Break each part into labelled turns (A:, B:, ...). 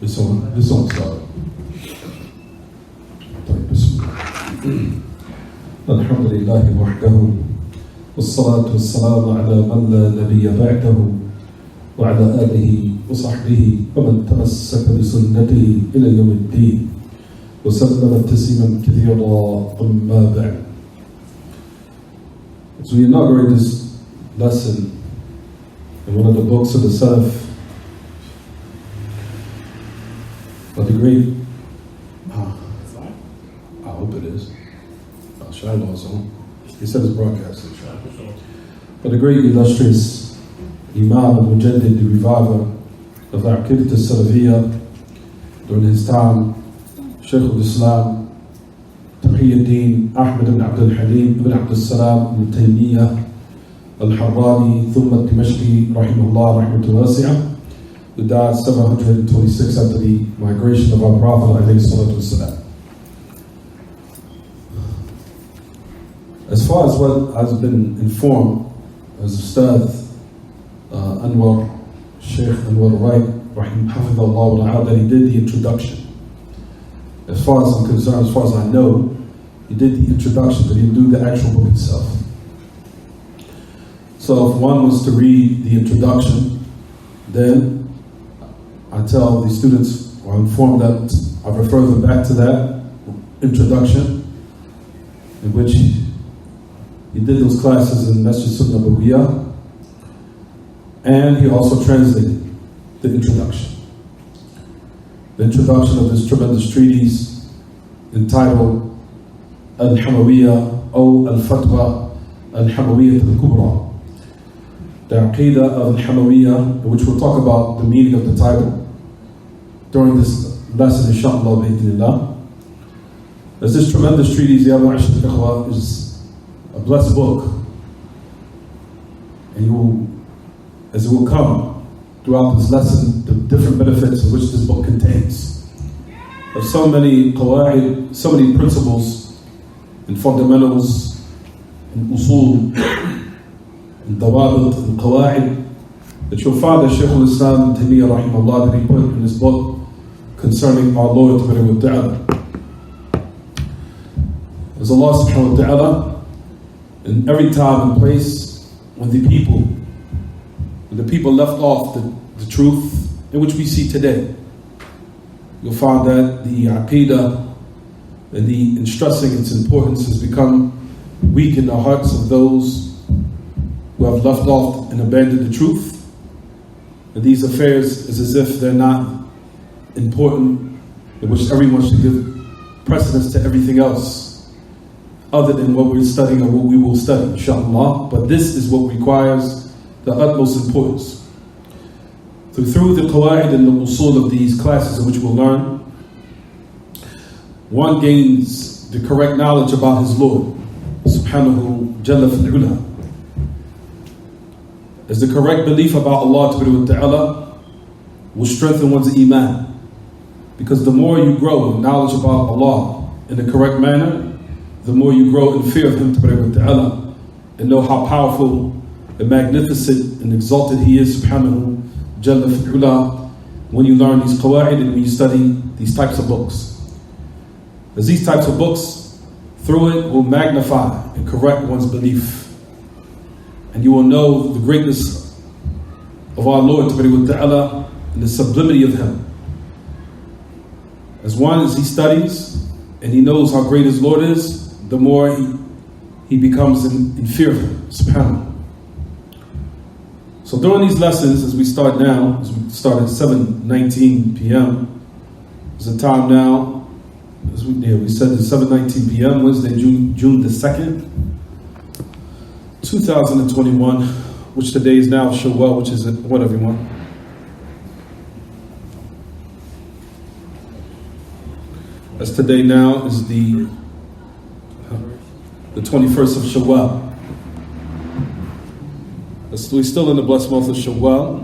A: This one started. طيب بسم الله. الحمد لله وحده والصلاة والسلام على من لا نبي بعده وعلى آله وصحبه ومن تمسك بسنته إلى يوم الدين وسلم تسليما كثيرا أما بعد. So we inaugurate this lesson in one of the books of the Salaf by the great, I hope it is, should I know his own? He said it's broadcasting. But the great illustrious Imam al-Mujaddid, the reviver of the Aqidat al-Salafiyyah during his time, Shaykh al-Islam, Taymiyyah Ahmad ibn Abdul Halim ibn Abdul Salam ibn Taymiyyah al-Harrani thumma al-Dimashqi rahimahullah rahmatul wasi'ah, who died 726 after the migration of our Prophet alayhi salatu wasalam. As far as what has been informed as Ustad Shaykh Anwar Wright Hafidhullah wa Ta'ala, that he did the introduction. As far as I'm concerned, as far as I know, he did the introduction, but he didn't do the actual book itself. So if one was to read the introduction, then I tell the students, or inform them, I refer them back to that introduction, in which he did those classes in Masjid Hamawiyyah, and he also translated the introduction. The introduction of this tremendous treatise entitled Al-Hamawiyyah or Al-Fatwa Al-Hamawiyyah Al-Kubra, the Aqidah of Al-Hamawiyyah, which we'll talk about the meaning of the title during this lesson, inshaAllah, bi'idhnillah. As this tremendous treatise, Ya Ma'ashar al-Ikhwa, is a blessed book, and you will, as it will come throughout this lesson, the different benefits of which this book contains. Of so many qawa'id, so many principles and fundamentals and usul and dawabit and qawa'id that your father, Shaykh al-Islam Taymiyyah rahimahullah, that he put in his book concerning our Lord subhanahu wa ta'ala. As Allah subhanahu wa ta'ala, in every time and place when the people left off the truth in which we see today, you'll find that the aqidah and in stressing its importance has become weak in the hearts of those who have left off and abandoned the truth. And these affairs is as if they're not important, in which everyone should give precedence to everything else other than what we're studying or what we will study, inshaAllah. But this is what requires the utmost importance. So through the qawa'id and the usul of these classes in which we'll learn, one gains the correct knowledge about his Lord, subhanahu jalla fil-ula. As the correct belief about Allah ta'ala will strengthen one's iman. Because the more you grow in knowledge about Allah in the correct manner, the more you grow in fear of Him ta'ala, and know how powerful and magnificent and exalted He is, subhanahu jalla fi'ula, when you learn these qawa'id and when you study these types of books. As these types of books, through it, will magnify and correct one's belief. And you will know the greatness of our Lord ta'ala and the sublimity of Him. As he studies and he knows how great his Lord is, the more he becomes in fear of Him, subhanahu. So during these lessons, as we start now, as we start at 7:19 p.m., there's a time now, we said it's 7:19 p.m., Wednesday, June the 2nd, 2021, which today is now Shawwal, which is what, everyone? As today now is the 21st of Shawwal. We're still in the blessed month of Shawwal,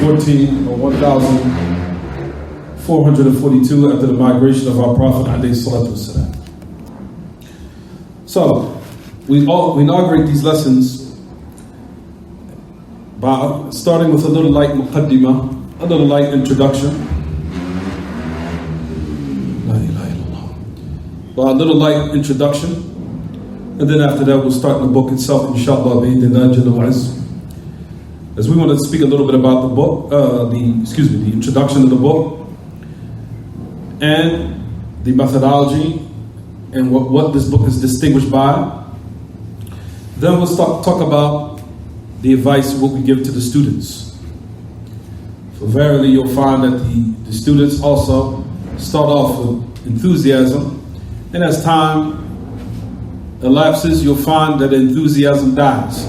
A: 1442 after the migration of our Prophet alayhi salatu wasalam. So we inaugurate these lessons by starting with a little light muqaddimah a little light introduction. La ilaha illallah. Well, a little light introduction. And then after that, we'll start in the book itself, inshallah, as we want to speak a little bit about the book, the introduction of the book, and the methodology, and what this book is distinguished by. Then we'll talk about the advice, what we give to the students. For verily, you'll find that the students also start off with enthusiasm, and as time elapses, you'll find that enthusiasm dies.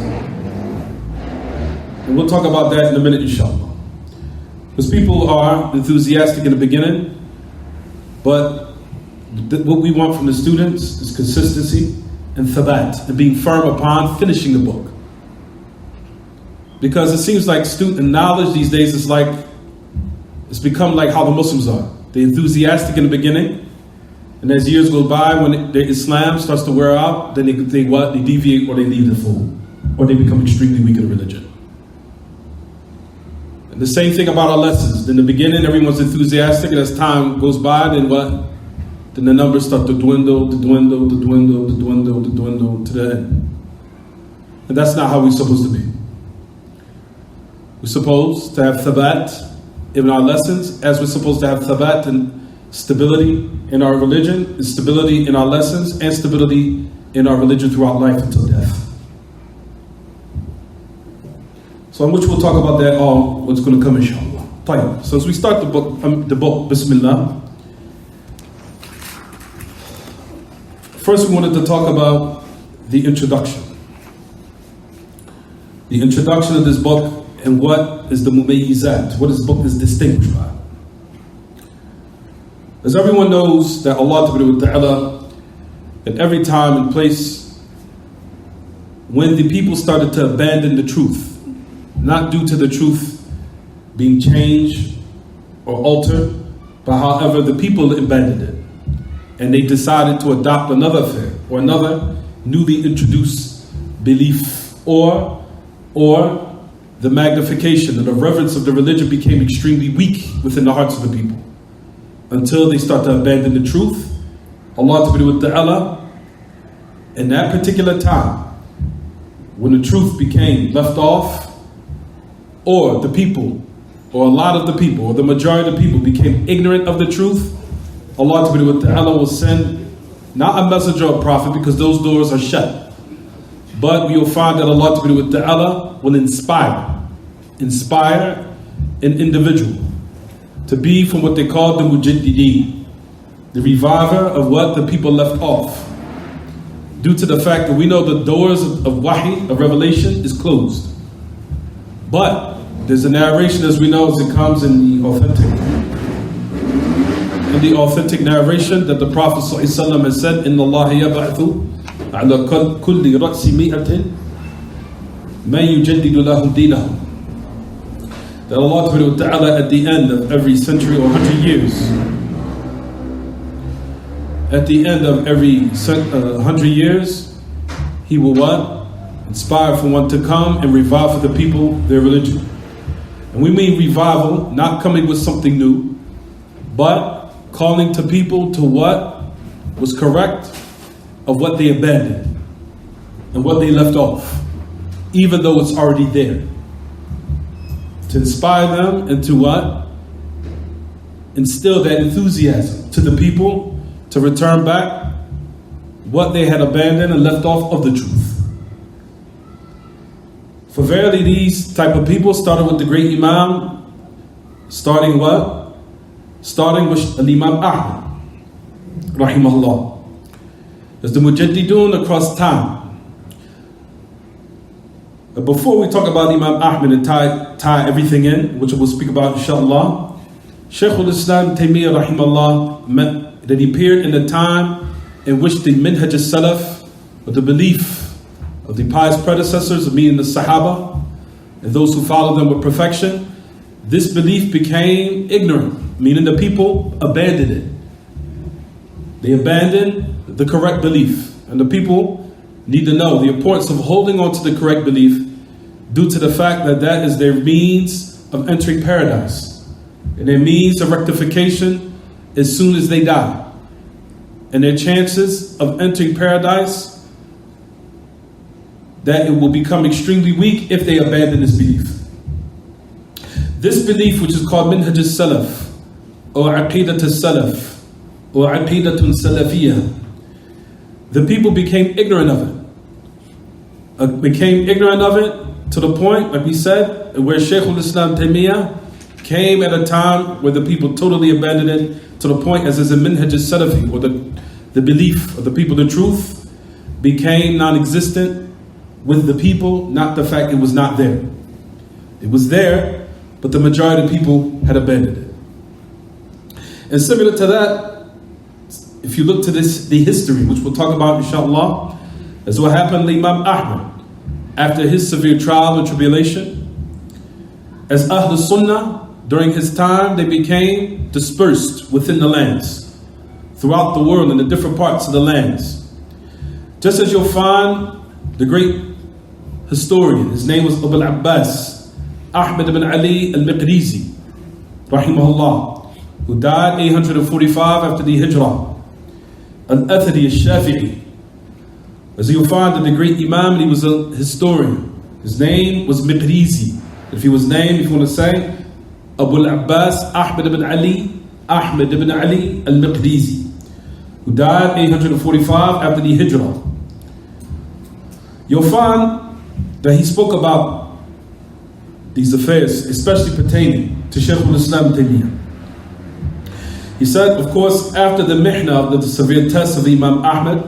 A: And we'll talk about that in a minute, inshallah. Because people are enthusiastic in the beginning, but what we want from the students is consistency and thabat, and being firm upon finishing the book. Because it seems like student knowledge these days is like, it's become like how the Muslims are. They're enthusiastic in the beginning, and as years go by, when their Islam starts to wear out, then they deviate or they leave the fold, or they become extremely weak in religion. And the same thing about our lessons. In the beginning, everyone's enthusiastic, and as time goes by, then what? Then the numbers start to dwindle to the end. And that's not how we're supposed to be. We're supposed to have thabat in our lessons, as we're supposed to have thabat and stability in our religion, and stability in our lessons, and stability in our religion throughout life until death. So in which we'll talk about that all, what's going to come, inshallah. Tayyib. So as we start the book, Bismillah. First, we wanted to talk about the introduction. The introduction of this book, and what is the mumayyizat, what this book is distinguished by. As everyone knows that Allah Ta'ala, at every time and place, when the people started to abandon the truth, not due to the truth being changed or altered, but however the people abandoned it, and they decided to adopt another faith or another newly introduced belief, or the magnification and the reverence of the religion became extremely weak within the hearts of the people, until they start to abandon the truth. Allah Ta'ala, in that particular time, when the truth became left off, or the people, or a lot of the people, or the majority of the people became ignorant of the truth, Allah Ta'ala will send not a messenger or a prophet, because those doors are shut, but we will find that Allah Ta'ala will inspire an individual to be from what they call the mujaddideen, the reviver of what the people left off, due to the fact that we know the doors of wahi, of revelation, is closed. But there's a narration, as we know, as it comes in the authentic narration, that the Prophet ﷺ has said, "Inna Allah yab'athu ala kulli ra'si mi'atin man yujaddidu lahum dinahum." That Allah Ta'ala, at the end of every century or 100 years, at the end of every 100 years, He will what? Inspire for one to come and revive for the people their religion. And we mean revival, not coming with something new, but calling to people to what was correct of what they abandoned and what they left off, even though it's already there. To inspire them and to what? Instill that enthusiasm to the people to return back what they had abandoned and left off of the truth. For verily, these type of people started with the great Imam, starting what? Starting with Imam Ahmad, rahimahullah. As the Mujaddidun across time. But before we talk about Imam Ahmad and tie everything in, which we'll speak about inshallah, Shaykh al-Islam Taymiyyah rahimahullah meant that he appeared in a time in which the Minhaj al-Salaf, or the belief of the pious predecessors, of meaning the Sahaba, and those who followed them with perfection, this belief became ignorant, meaning the people abandoned it. They abandoned the correct belief, and the people need to know the importance of holding on to the correct belief, due to the fact that that is their means of entering paradise. and their means of rectification as soon as they die. And their chances of entering paradise, that it will become extremely weak if they abandon this belief. This belief, which is called Minhaj al-Salaf, or Aqidat al-Salaf, or Aqidat al-Salafiyah, the people became ignorant of it. Became ignorant of it to the point, like we said, where Shaykh al-Islam Taymiyyah came at a time where the people totally abandoned it, to the point as a Minhaj al-Salafi, or the belief of the people, the truth, became non-existent with the people, not the fact it was not there. It was there, but the majority of people had abandoned it. And similar to that, if you look to the history, which we'll talk about inshallah, as what happened to Imam Ahmad after his severe trial and tribulation. As Ahl Sunnah, during his time, they became dispersed within the lands, throughout the world, in the different parts of the lands. Just as you'll find the great historian, his name was Abu al-Abbas, Ahmad ibn Ali al-Maqrizi, rahimahullah, who died 845 after the Hijrah. Al-Athari al-Shafi'i. As you'll find that the great Imam, he was a historian. His name was Maqrizi. If he was named, if you want to say, Abu al-Abbas Ahmad ibn Ali al-Maqrizi, who died 845 after the Hijrah. You'll find that he spoke about these affairs, especially pertaining to Shaykh al-Islam Taymiyyah. He said, of course, after the mihna of the severe test of Imam Ahmad,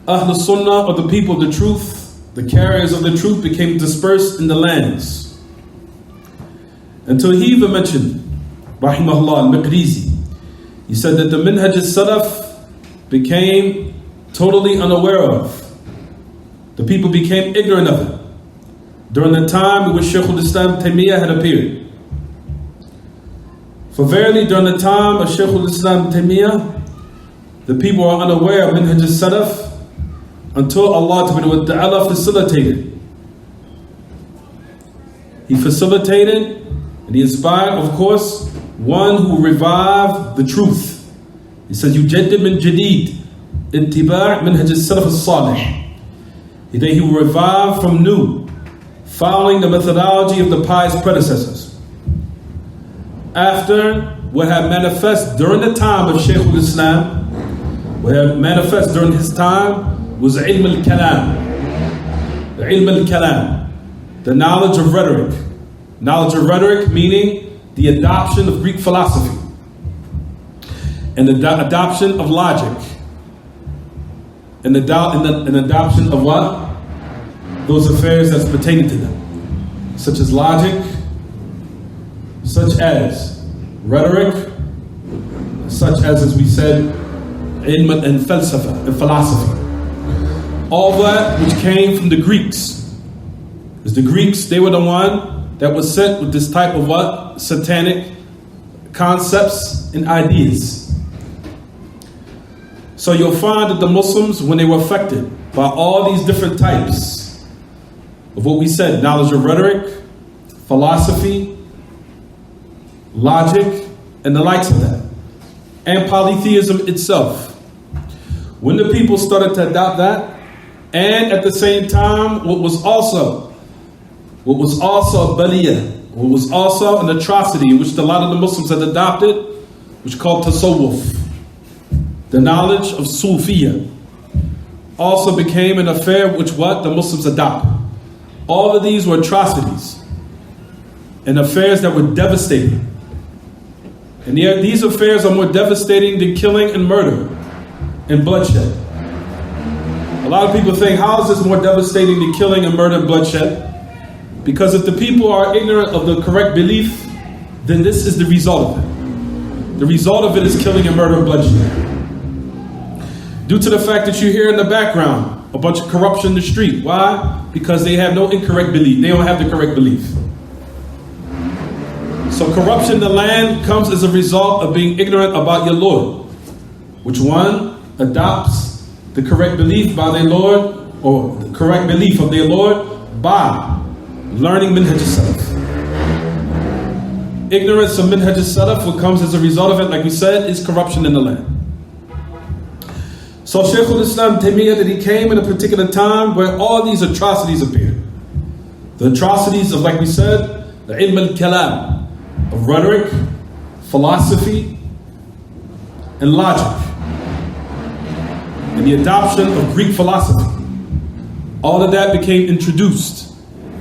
A: Ahl Sunnah, or the people of the truth, the carriers of the truth, became dispersed in the lands. Until he even mentioned, rahimahullah al-Maqrizi, he said that the Minhaj al-Salaf became totally unaware of. The people became ignorant of it during the time in which Shaykh al-Islam Taymiyyah had appeared. For verily, during the time of Shaykh al-Islam Taymiyyah, the people are unaware of Minhaj al-Salaf until Allah Ta'ala facilitated. He facilitated and he inspired, of course, one who revived the truth. He said, "Yujaddid min jadid, ittiba' minhaj as-salaf as-salih." He will revive from new, following the methodology of the pious predecessors. After what had manifest during the time of Shaykh al-Islam, what had manifest during his time was ilm al-kalam. The ilm al-kalam, the knowledge of rhetoric. Knowledge of rhetoric meaning the adoption of Greek philosophy and the adoption of logic and the adoption of what? Those affairs that's pertaining to them, such as logic, such as rhetoric, such as we said, ilm and falsafa and philosophy. All that which came from the Greeks. Because the Greeks, they were the one that was sent with this type of what? Satanic concepts and ideas. So you'll find that the Muslims, when they were affected by all these different types of what we said, knowledge of rhetoric, philosophy, logic, and the likes of that, and polytheism itself, when the people started to adopt that, and at the same time, what was also a baliyah, what was also an atrocity, which a lot of the Muslims had adopted, which is called tasawwuf, the knowledge of Sufiya, also became an affair which what the Muslims adopted. All of these were atrocities and affairs that were devastating. And yet these affairs are more devastating than killing and murder and bloodshed. A lot of people think, how is this more devastating than killing and murder and bloodshed? Because if the people are ignorant of the correct belief, then this is the result of it. The result of it is killing and murder and bloodshed. Due to the fact that you hear in the background a bunch of corruption in the street. Why? Because they have no incorrect belief. They don't have the correct belief. So corruption in the land comes as a result of being ignorant about your Lord. Which one adopts the correct belief by their Lord, or the correct belief of their Lord by learning Minhaj as-Salaf. ignorance of Minhaj al-Salaf, what comes as a result of it, like we said, is corruption in the land. So Shaykh al-Islam Taymiyyah, that he came in a particular time where all these atrocities appeared. The atrocities of, like we said, the ilm al-kalam, of rhetoric, philosophy, and logic, and the adoption of Greek philosophy. All of that became introduced,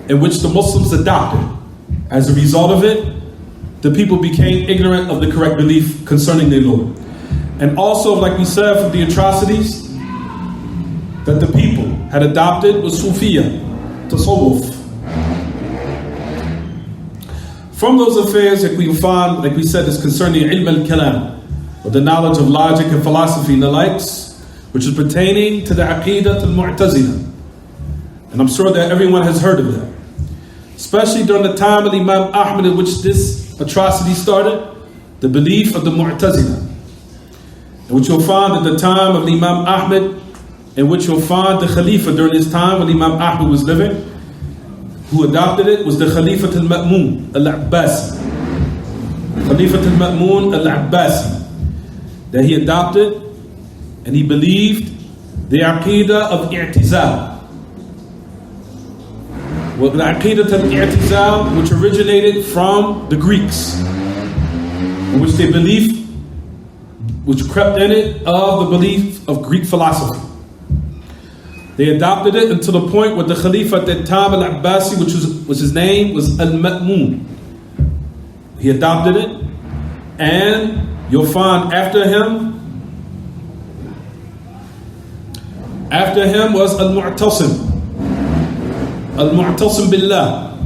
A: in which the Muslims adopted. As a result of it, the people became ignorant of the correct belief concerning their Lord. And also, like we said, from the atrocities that the people had adopted was Sufiya, Tasawwuf. From those affairs that we find, like we said, is concerning ilm al-kalam, or the knowledge of logic and philosophy and the likes, which is pertaining to the Aqidah al-Mu'tazila. And I'm sure that everyone has heard of that. Especially during the time of Imam Ahmad, in which this atrocity started, the belief of the Mu'tazila. In which you'll find at the time of Imam Ahmad, in which you'll find the Khalifa during his time when Imam Ahmad was living, who adopted it, was the Khalifa al-Ma'mun al-Abbasi. Khalifa al-Ma'mun al-Abbasi. That he adopted, and he believed the Aqidah of I'tizal. Well, the Aqidah al-I'tizal, which originated from the Greeks, in which they believed, which crept in it of the belief of Greek philosophy. They adopted it until the point where the Khalifa at that time, al-Abbasi, which was his name, was al-Ma'mun. He adopted it, and you'll find after him was al-Mu'tasim. Al-Mu'tasim Billah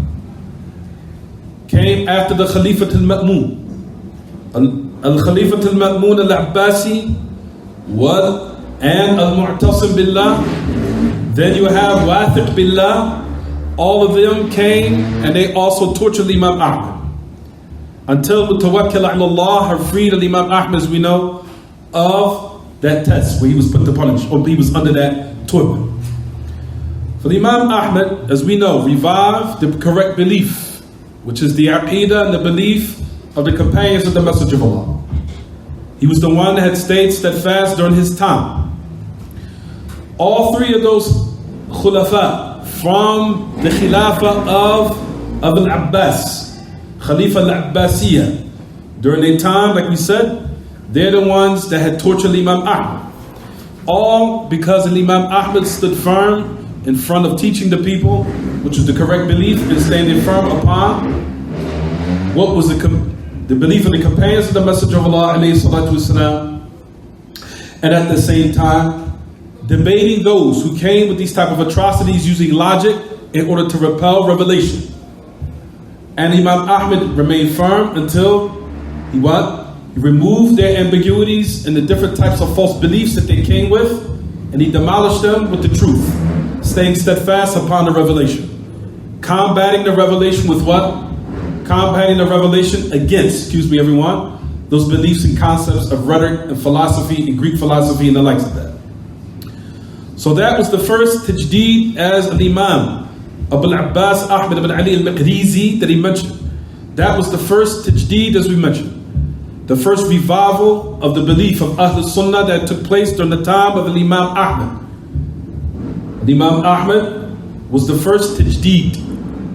A: came after the Khalifa al-Ma'mun. Al-Khalifa al-Ma'mun al-Abbasi and al-Mu'tasim Billah. Then you have Wathiq Billah. All of them came and they also tortured Imam Ahmad. Until Mutawakkil ala Allah have freed Imam Ahmad, as we know, of that test where he was put to punish, or he was under that torment. For the Imam Ahmad, as we know, revived the correct belief, which is the Aqidah and the belief of the companions of the Message of Allah. He was the one that had stayed steadfast during his time. All three of those khulafa from the Khilafah of al-Abbas, Khalifa al-Abbasiyah, during their time, like we said, they're the ones that had tortured Imam Ahmad. All because Imam Ahmad stood firm in front of teaching the people, which is the correct belief, and standing firm upon what was the belief of the companions of the Messenger of Allah, alayhi salatu wasalam, and at the same time debating those who came with these type of atrocities using logic in order to repel revelation. And Imam Ahmad remained firm until he removed their ambiguities and the different types of false beliefs that they came with, and he demolished them with the truth, staying steadfast upon the revelation. Combating the revelation with what? Combating the revelation against, everyone, those beliefs and concepts of rhetoric and philosophy and Greek philosophy and the likes of that. So that was the first tajdeed as an Imam, Abu al-Abbas Ahmad ibn Ali al-Maqrizi, that he mentioned. That was the first tajdeed, as we mentioned. The first revival of the belief of Ahl Sunnah that took place during the time of Imam Ahmad. Imam Ahmad was the first tajdeed,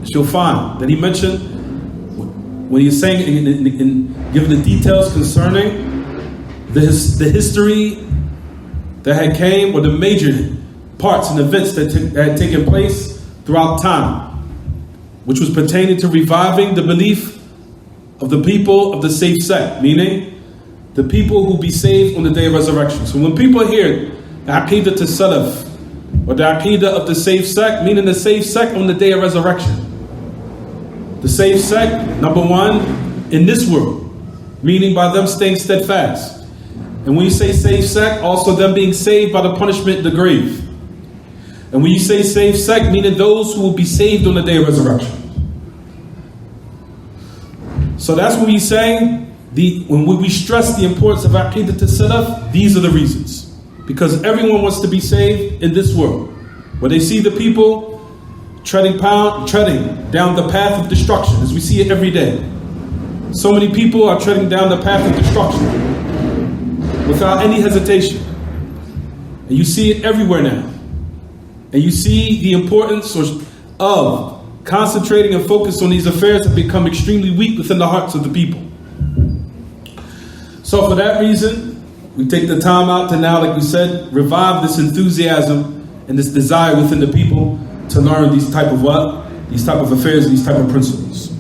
A: as you'll find, that he mentioned when he's saying in giving the details concerning the history that had came, or the major parts and events that had taken place throughout time, which was pertaining to reviving the belief of the people of the safe sect, meaning the people who will be saved on the day of resurrection. So when people hear the Aqidah to Salaf, or the Aqidah of the safe sect, meaning the safe sect on the day of resurrection. The safe sect, number one, in this world, meaning by them staying steadfast. And when you say safe sect, also them being saved by the punishment in the grave. And when you say safe sect, meaning those who will be saved on the day of resurrection. So that's when we say, when we stress the importance of Aqidah to Salaf, these are the reasons. Because everyone wants to be saved in this world, where they see the people treading down the path of destruction, as we see it every day. So many people are treading down the path of destruction without any hesitation. And you see it everywhere now. And you see the importance of concentrating and focus on these affairs have become extremely weak within the hearts of the people. So for that reason, we take the time out to now, like we said, revive this enthusiasm and this desire within the people to learn these type of affairs and these type of principles.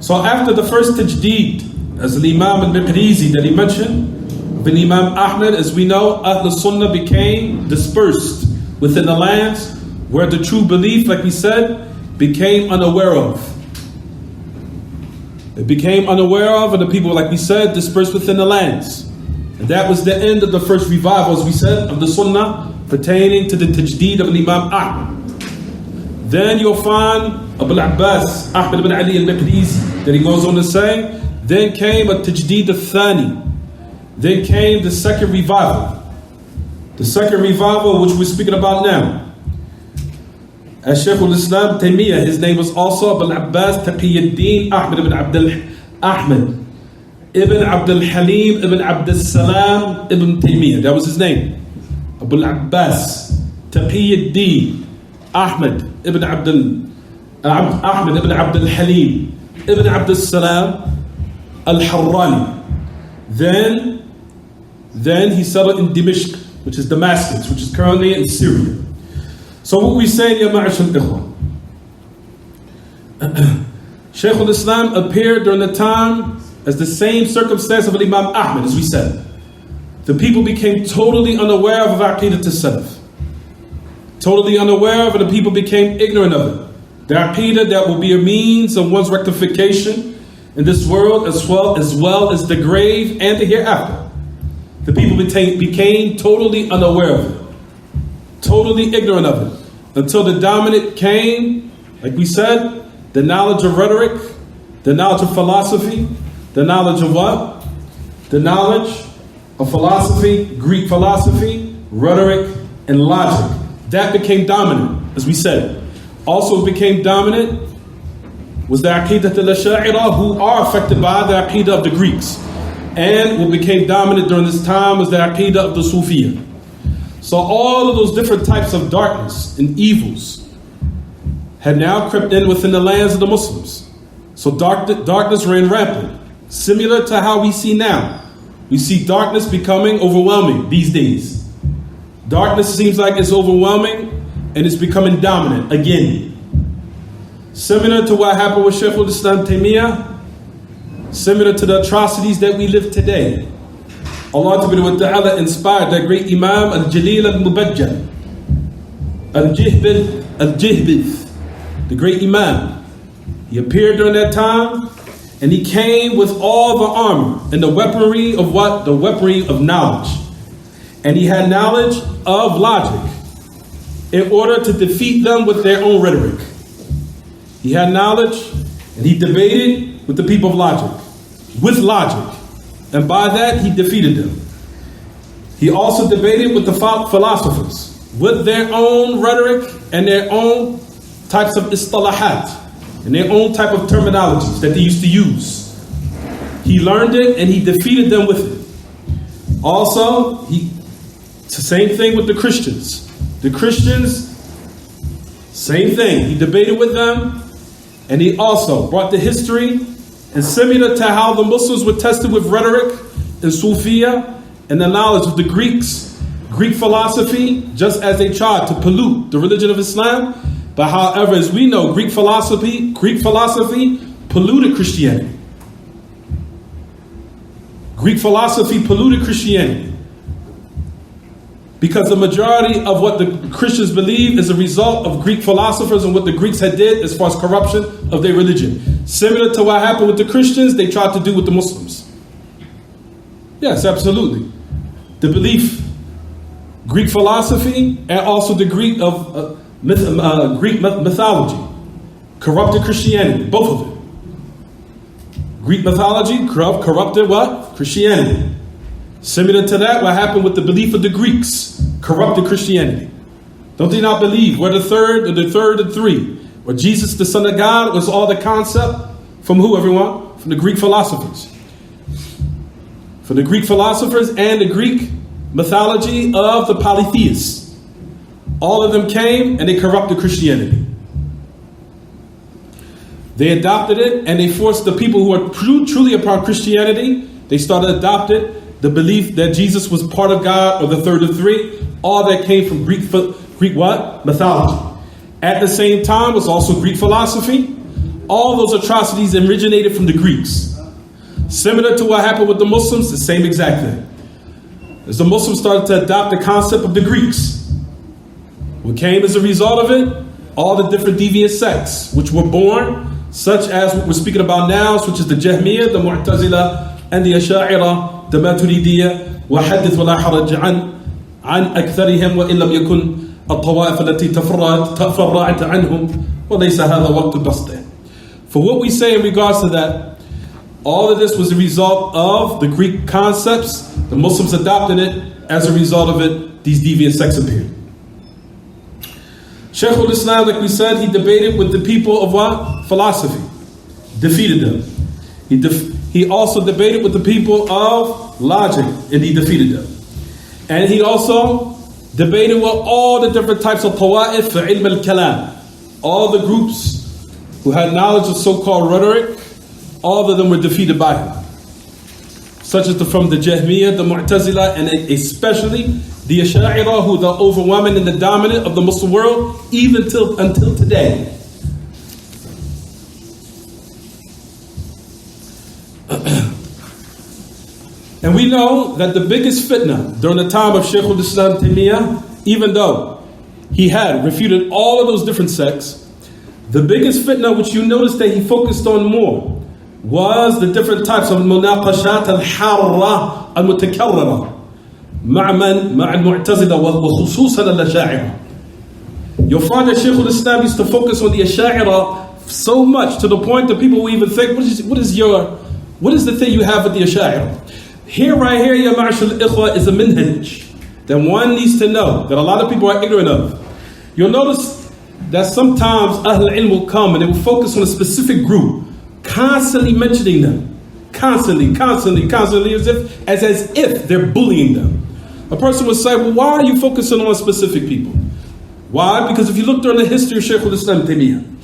A: So after the first tajdeed, as the Imam al-Maqrizi that he mentioned, when Imam Ahmed, as we know, Ahl Sunnah became dispersed within the lands where the true belief, like we said, became unaware of. It became unaware of, and the people, like we said, dispersed within the lands. And that was the end of the first revival, as we said, of the Sunnah pertaining to the tajdeed of Imam Ahmed. Then you'll find Abu al-Abbas, Ahmed ibn Ali al-Maqrizi, that he goes on to say, then came a tajdeed al-Thani. Then came the second revival. The second revival, which we're speaking about now. As Shaykh al-Islam Taymiyyah, his name was also Abu al-Abbas Taqiyuddin Ahmed ibn Abdul Halim ibn Abdul Salam ibn Taymiyyah. That was his name. Abu al-Abbas Taqiyuddin Ahmed ibn Abdul Halim ibn Abdul Salam al-Harrani. Then he settled in Dimashq, which is Damascus, which is currently in Syria. So what we say, Ya Ma'ashar al-Ikhwan, Shaykh al-Islam appeared during the time as the same circumstance of Imam Ahmed, as we said. The people became totally unaware of Aqidat al-Salaf. Totally unaware of it, and the people became ignorant of it. The Aqidah that will be a means of one's rectification in this world as well as the grave and the hereafter. The people became totally unaware of it. Totally ignorant of it. Until the dominant came, like we said, the knowledge of rhetoric, the knowledge of philosophy, the knowledge of what? The knowledge of philosophy, Greek philosophy, rhetoric, and logic. That became dominant, as we said. Also became dominant was the Aqidah al-Asha'ira, who are affected by the Aqidah of the Greeks. And what became dominant during this time was the Aqidah of the Sufiya. So all of those different types of darkness and evils had now crept in within the lands of the Muslims. So darkness ran rampant, similar to how we see now. We see darkness becoming overwhelming these days. Darkness seems like it's overwhelming and it's becoming dominant again. Similar to what happened with Shaykh al-Islam Taymiyyah, similar to the atrocities that we live today. Allah Ta'ala inspired that great Imam al-Jalil al-Mubajjal, al-Jihbith, the great Imam. He appeared during that time and he came with all the armor and the weaponry of what? The weaponry of knowledge. And he had knowledge of logic in order to defeat them with their own rhetoric. He had knowledge and he debated with the people of logic, with logic. And by that, he defeated them. He also debated with the philosophers, with their own rhetoric and their own types of istalahat, and their own type of terminologies that they used to use. He learned it and he defeated them with it. Also, it's the same thing with the Christians. The Christians, same thing. He debated with them and he also brought the history. And similar to how the Muslims were tested with rhetoric and Sufiya and the knowledge of the Greeks, Greek philosophy, just as they tried to pollute the religion of Islam. But however, as we know, Greek philosophy polluted Christianity. Greek philosophy polluted Christianity. Because the majority of what the Christians believe is a result of Greek philosophers and what the Greeks had did as far as corruption of their religion. Similar to what happened with the Christians, they tried to do with the Muslims. Yes, absolutely. The belief, Greek philosophy, and also the Greek mythology corrupted Christianity, both of it. Greek mythology corrupted what? Christianity. Similar to that, what happened with the belief of the Greeks corrupted Christianity. Don't they not believe we're the third of three? Or Jesus, the Son of God, was all the concept from who, everyone?
B: From the Greek philosophers. From the Greek philosophers and the Greek mythology of the polytheists. All of them came and they corrupted Christianity. They adopted it and they forced the people who are truly upon Christianity, they started adopting the belief that Jesus was part of God or the third of three. All that came from Greek what? Mythology. At the same time was also Greek philosophy. All those atrocities originated from the Greeks. Similar to what happened with the Muslims, the same exact thing. As the Muslims started to adopt the concept of the Greeks, what came as a result of it? All the different deviant sects which were born, such as what we're speaking about now, such as the Jahmiyyah, the Mu'tazila, and the Asha'ira, the Maturidiyya, وَحَدِّثْ وَلَا حَرَجْ عَنْ أَكْثَرِهِمْ وَإِنْ لَمْ يَكُنْ الطوائف التي تفرعت عنهم وليس هذا وقت البسط. For what we say in regards to that, all of this was a result of the Greek concepts. The Muslims adopted it. As a result of it, these deviant sects appeared. Shaykh al-Islam, like we said, he debated with the people of what? Philosophy. Defeated them. He also debated with the people of logic, and he defeated them. And he also debated with all the different types of tawa'if for ilm al-kalam. All the groups who had knowledge of so-called rhetoric, all of them were defeated by him. Such as from the Jahmiyyah, the Mu'tazila, and especially the Asha'ira, who are the overwhelming and the dominant of the Muslim world, even until today. And we know that the biggest fitna during the time of Shaykh al-Islam Taymiyyah, even though he had refuted all of those different sects, the biggest fitna which you notice that he focused on more was the different types of munaqashat al-harra al-mutakarrara مع المعتزلة وخصوصا الأشاعرة. You'll find that Shaykh al-Islam used to focus on the Asha'ira so much to the point that people will even think, what is the thing you have with the Asha'ira? Here, right here, ya ma'ashar al-ikhwa, is a minhaj that one needs to know, that a lot of people are ignorant of. You'll notice that sometimes Ahl al-Ilm will come and they will focus on a specific group, constantly mentioning them. Constantly, as if they're bullying them. A person would say, well, why are you focusing on specific people? Why? Because if you look during the history of Shaykh al-Islam Taymiyyah,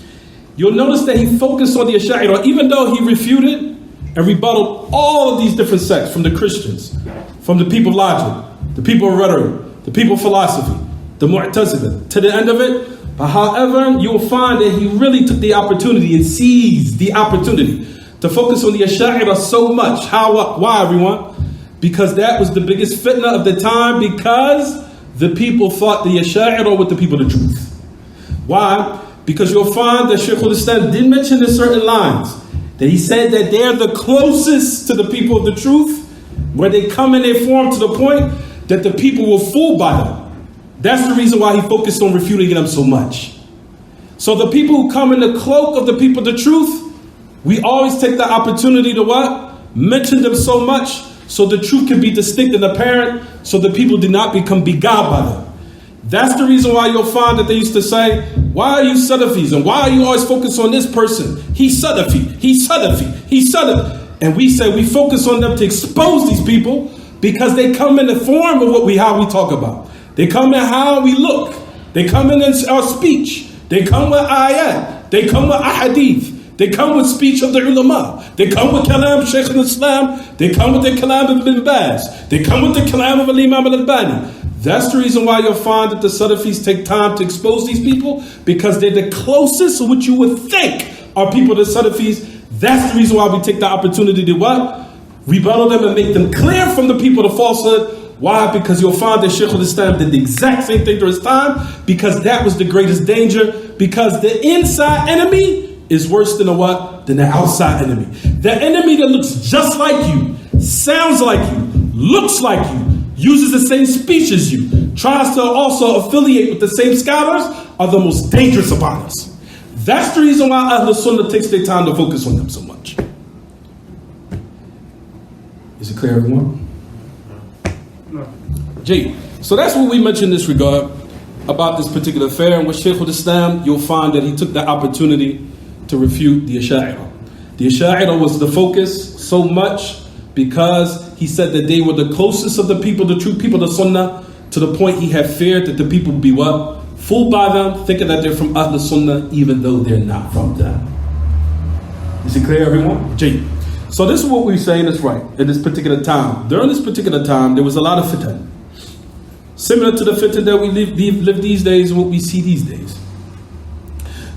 B: you'll notice that he focused on the Asha'ira, even though he refuted and rebutted all of these different sects, from the Christians, from the people of logic, the people of rhetoric, the people of philosophy, the Mu'tazila, to the end of it. But however, you'll find that he really took the opportunity and seized the opportunity to focus on the Asha'ira so much. Why, everyone? Because that was the biggest fitna of the time, because the people thought the Asha'ira were the people of the truth. Why? Because you'll find that Shaykh al-Islam did mention in certain lines that he said that they're the closest to the people of the truth, where they come in their form to the point that the people were fooled by them. That's the reason why he focused on refuting them so much. So the people who come in the cloak of the people of the truth, we always take the opportunity to what? Mention them so much so the truth can be distinct and apparent, so the people do not become beguiled by them. That's the reason why you'll find that they used to say, why are you Salafis? And why are you always focused on this person? He's Salafi. And we say we focus on them to expose these people because they come in the form of how we talk about. They come in how we look. They come in our speech. They come with ayat. They come with ahadith. They come with speech of the ulama. They come with kalam Shaykh al-Islam. They come with the kalam of Ibn Baaz. They come with the kalam of Imam al-Albani. That's the reason why you'll find that the Salafis take time to expose these people, because they're the closest to what you would think are people to Salafis. That's the reason why we take the opportunity to what? Rebuttal them and make them clear from the people the falsehood. Why? Because you'll find that Shaykh al-Islam did the exact same thing during his time, because that was the greatest danger, because the inside enemy is worse than the outside enemy. The enemy that looks just like you, sounds like you, looks like you, uses the same speech as you, tries to also affiliate with the same scholars, are the most dangerous upon us. That's the reason why Ahl Sunnah takes their time to focus on them so much. Is it clear, everyone? No. Gee, so that's what we mentioned in this regard about this particular affair. And with Shaykh al-Islam, you'll find that he took the opportunity to refute the Asha'ira. The Asha'ira was the focus so much because he said that they were the closest of the people, the true people of Sunnah, to the point he had feared that the people would be what? Fooled by them, thinking that they're from Ahl Sunnah, even though they're not from them. Is it clear, everyone? Jay. So this is what we're saying is right in this particular time. During this particular time, there was a lot of fitan. Similar to the fitan that we live these days and what we see these days.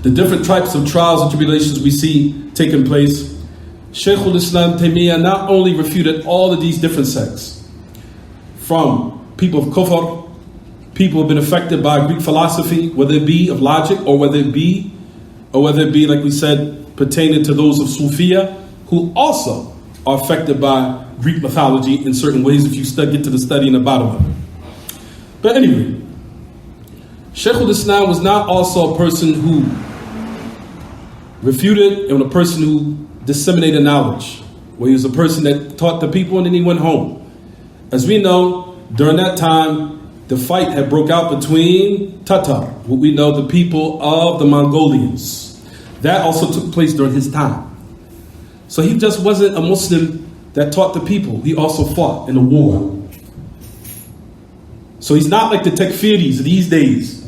B: The different types of trials and tribulations we see taking place. Shaykh al-Islam Taymiyyah not only refuted all of these different sects, from people of kufr, people who have been affected by Greek philosophy, whether it be of logic or whether it be, like we said, pertaining to those of Sufiya, who also are affected by Greek mythology in certain ways if you get to the study in the bottom of it. But anyway, Shaykh al-Islam was not also a person who refuted and a person who disseminated knowledge, where he was a person that taught the people and then he went home. As we know, during that time, the fight had broke out between Tatar, what we know the people of the Mongolians. That also took place during his time. So he just wasn't a Muslim that taught the people. He also fought in a war. So he's not like the Takfiris these days,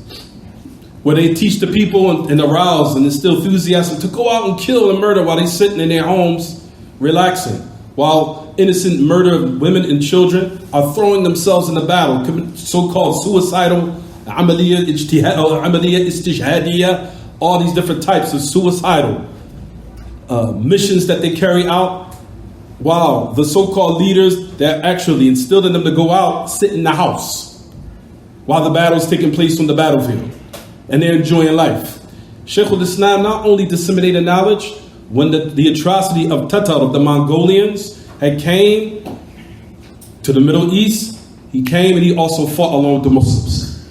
B: where they teach the people and arouse and instill enthusiasm to go out and kill and murder while they're sitting in their homes relaxing, while innocent murder of women and children are throwing themselves in the battle, so-called suicidal, Hamawiyyah, istishhadiyah, all these different types of suicidal missions that they carry out, while the so-called leaders that actually instilled in them to go out sit in the house while the battle is taking place on the battlefield. And they're enjoying life. Shaykh al-Islam not only disseminated knowledge, when the atrocity of Tatar, of the Mongolians, had came to the Middle East, he came and he also fought along with the Muslims.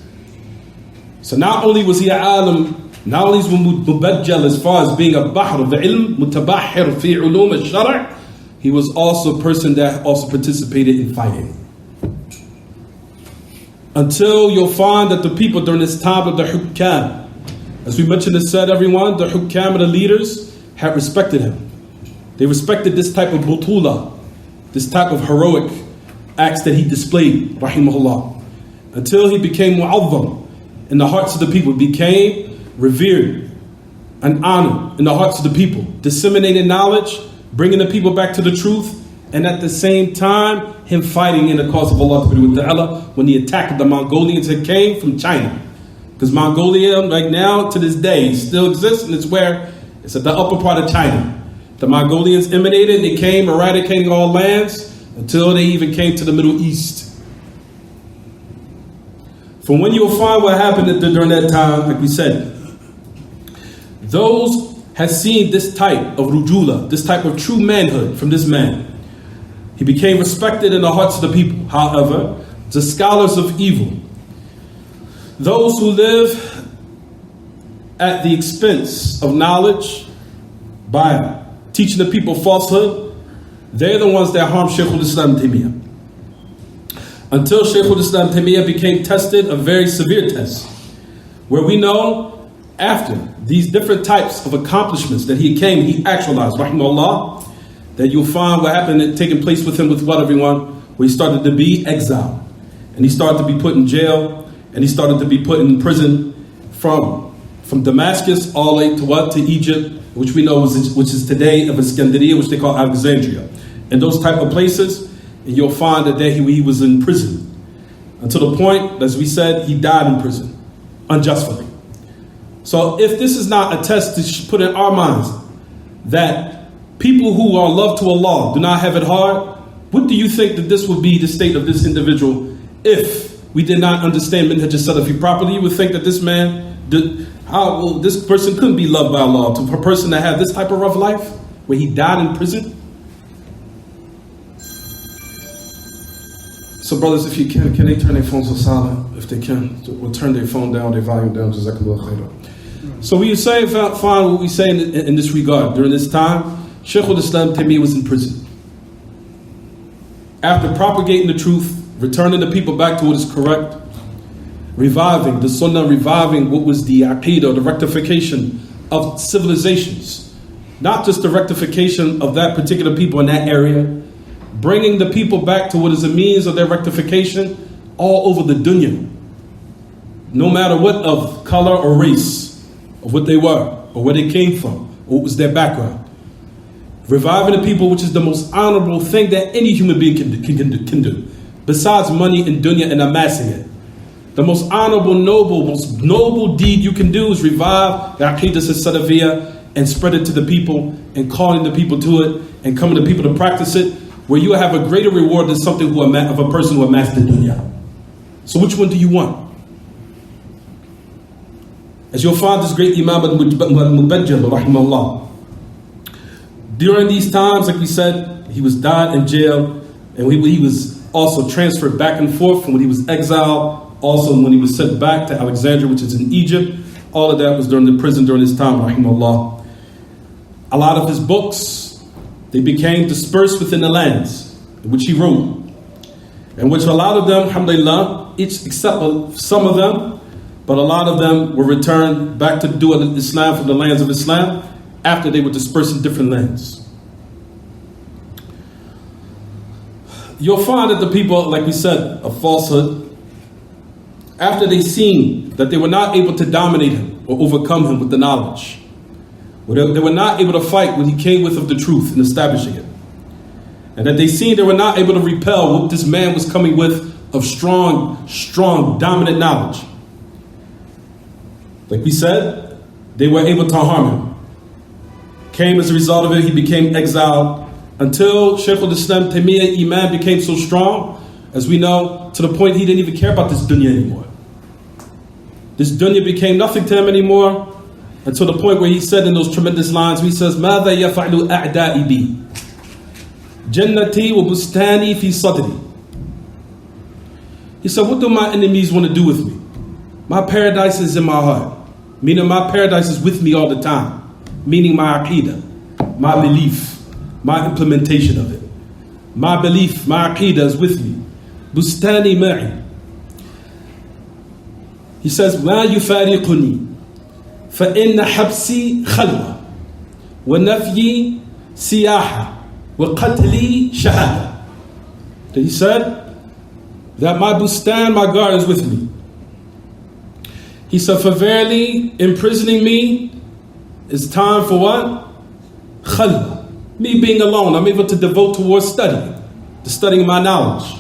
B: So not only was he a alim, not only was he mubajjal as far as being a bahr of the ilm, mutabahhir fi ulum al-shara', he was also a person that also participated in fighting. Until you'll find that the people during this time of the hukam, as we mentioned and said, everyone, the hukam and the leaders had respected him. They respected this type of butula, this type of heroic acts that he displayed, rahimahullah. Until he became mu'azzam in the hearts of the people, became revered and honored in the hearts of the people, disseminating knowledge, bringing the people back to the truth, and at the same time, him fighting in the cause of Allah when the attack of the Mongolians had came from China. Because Mongolia, right now, to this day, still exists, and it's at the upper part of China. The Mongolians emanated, they came eradicating all lands until they even came to the Middle East. From when you'll find what happened during that time, like we said, those had seen this type of rujula, this type of true manhood from this man. He became respected in the hearts of the people. However, the scholars of evil, those who live at the expense of knowledge by teaching the people falsehood, they're the ones that harm Shaykh al-Islam Taymiyyah. Until Shaykh al-Islam Taymiyyah became tested, a very severe test, where we know after these different types of accomplishments that he actualized, rahimahullah, that you'll find what happened taking place with him with what, everyone, where he started to be exiled, and he started to be put in jail, and he started to be put in prison from Damascus all the way to what? To Egypt, which we know which is today of Iskandariya, which they call Alexandria. And those type of places, and you'll find that he was in prison until the point, as we said, he died in prison unjustly. So if this is not a test to put in our minds that people who are loved to Allah do not have it hard, what do you think that this would be the state of this individual if we did not understand Minhaj al-Salafi properly? You would think that this man, this person couldn't be loved by Allah. To a person that had this type of rough life, where he died in prison. So brothers, if you can they turn their phones to silent? If they can, or turn their phone down, their volume down, Jazakallah khairan. So we say, find what we say in this regard. During this time, Shaykh al-Islam Taymiyyah was in prison. After propagating the truth, returning the people back to what is correct, reviving the sunnah, reviving what was the aqeedah, the rectification of civilizations, not just the rectification of that particular people in that area, bringing the people back to what is a means of their rectification all over the dunya, no matter what of color or race, of what they were, or where they came from, or what was their background. Reviving the people, which is the most honorable thing that any human being can do, besides money and dunya and amassing it. The most honorable, most noble deed you can do is revive the Aqidah al-Salafiyyah and spread it to the people and calling the people to it and coming to people to practice it, where you have a greater reward than something of a person who amassed the dunya. So which one do you want? As you'll find this great Imam al-Mubajjal, rahimahullah, during these times, like we said, he was died in jail, and he was also transferred back and forth from when he was exiled, also when he was sent back to Alexandria, which is in Egypt. All of that was during the prison during his time, rahimahullah. A lot of his books, they became dispersed within the lands in which he wrote, and which a lot of them, alhamdulillah, each except some of them, but a lot of them were returned back to do Islam from the lands of Islam after they were dispersed in different lands. You'll find that the people, like we said, of falsehood, after they seen that they were not able to dominate him or overcome him with the knowledge, they were not able to fight what he came with of the truth and establishing it, and that they seen they were not able to repel what this man was coming with of strong, dominant knowledge. Like we said, they were able to harm him. Came as a result of it, he became exiled until Shaykh al-Islam Taymiyyah Iman became so strong, as we know, to the point he didn't even care about this dunya anymore. This dunya became nothing to him anymore, until the point where he said in those tremendous lines, he says, ماذا يفعل أعدائي بي جنتي وبستاني في صدري. He said, what do my enemies want to do with me? My paradise is in my heart, meaning my paradise is with me all the time, meaning my aqidah, my belief, my implementation of it. My belief, my aqidah is with me. Bustani ma'i. He says, ما يفارقني فإن حبسي خلوة ونفيي سياحة وقتلي شهادة. He said that my bustan, my garden is with me. He said, for verily, imprisoning me is time for what? Khalwa. Me being alone, I'm able to devote towards studying my knowledge.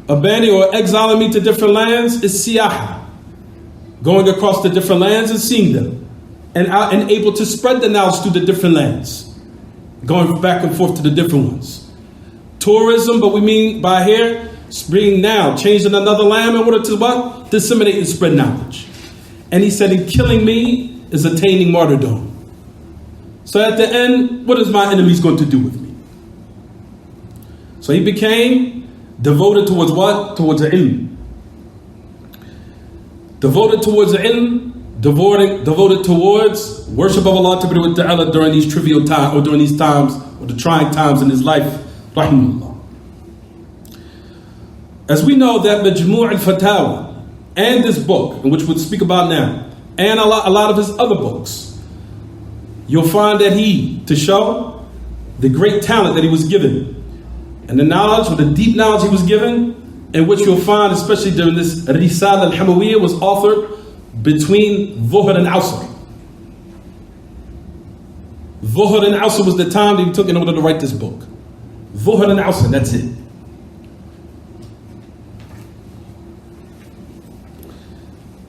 B: Abandoning or exiling me to different lands is siyaha. Going across the different lands and seeing them. And able to spread the knowledge through the different lands. Going back and forth to the different ones. Tourism, but we mean by here, bringing now, changing another land in order to what? Disseminate and spread knowledge. And he said, in killing me is attaining martyrdom. So at the end, what is my enemies going to do with me? So he became devoted towards what? Towards ilm. Devoted towards ilm, devoted towards worship of Allah Ta'ala during these trivial times, or during these times, or the trying times in his life. Rahimahullah. As we know that Majmu' al-Fataawa and this book, in which we'll speak about now, and a lot of his other books, you'll find that to show the great talent that he was given, and the knowledge, or the deep knowledge he was given, in which you'll find, especially during this Risala al-Hamawiyyah, was authored between Dhuhr and Asr. Dhuhr and Asr was the time that he took in order to write this book. Dhuhr and Asr, that's it.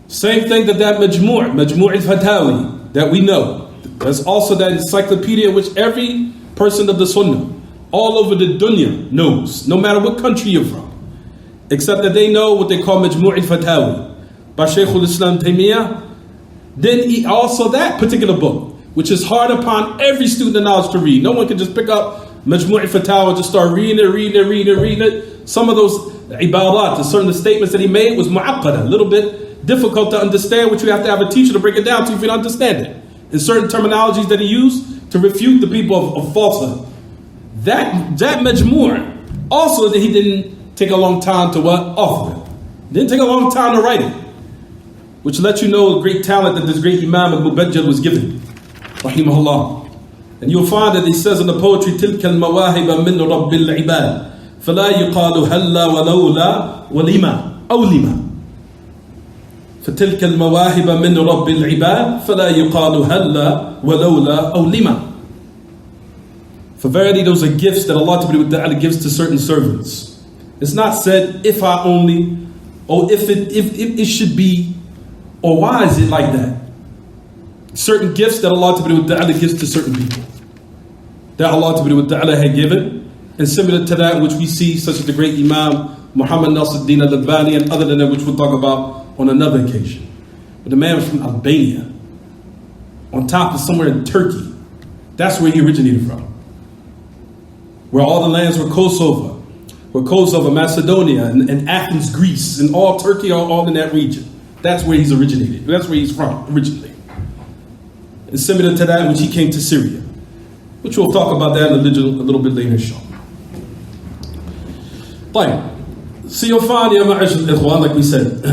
B: Same thing that Majmu' al-Fatawi that we know. There's also that encyclopedia which every person of the Sunnah all over the dunya knows, no matter what country you're from, except that they know what they call Majmu' al-Fatawi by Shaykh al-Islam Taymiyyah. Then also that particular book, which is hard upon every student of knowledge to read. No one can just pick up Majmu' al-Fatawa and just start reading it. Some of those ibarat, certain statements that he made was mu'aqqada, a little bit difficult to understand, which you have to have a teacher to break it down to if you don't understand it. And certain terminologies that he used to refute the people of falsehood. That Majmu' also that he didn't take a long time to author it. Didn't take a long time to write it. Which lets you know the great talent that this great Imam al-Mubajjal was given. Rahimahullah. And you'll find that he says in the poetry, تِلْكَ الْمَوَاهِبَ مِنْ رَبِّ الْعِبَادِ فَلَا يُقَالُ هَلَّا وَلَوْلَا وَلِمَا أَوْ لِمَا. فَتِلْكَ الْمَوَاهِبَ مِنْ رَبِّ الْعِبَادِ فَلَا يُقَالُ هَلَّا وَلَوْلَا أَوْ لِمَا. For verily those are gifts that Allah gives to certain servants. It's not said, if I only, or if it should be, or why is it like that? Certain gifts that Allah gives to certain people, that Allah had given, and similar to that which we see, such as the great Imam Muhammad Nasruddin al-Albani, and other than that which we'll talk about on another occasion. But the man was from Albania, on top of somewhere in Turkey. That's where he originated from. Where all the lands were Kosovo, Macedonia, and Athens, Greece, and all Turkey, all in that region. That's where he's originated. That's where he's from originally. And similar to that, which he came to Syria, which we'll talk about that a little bit later, inshallah. So you'll find, like we said,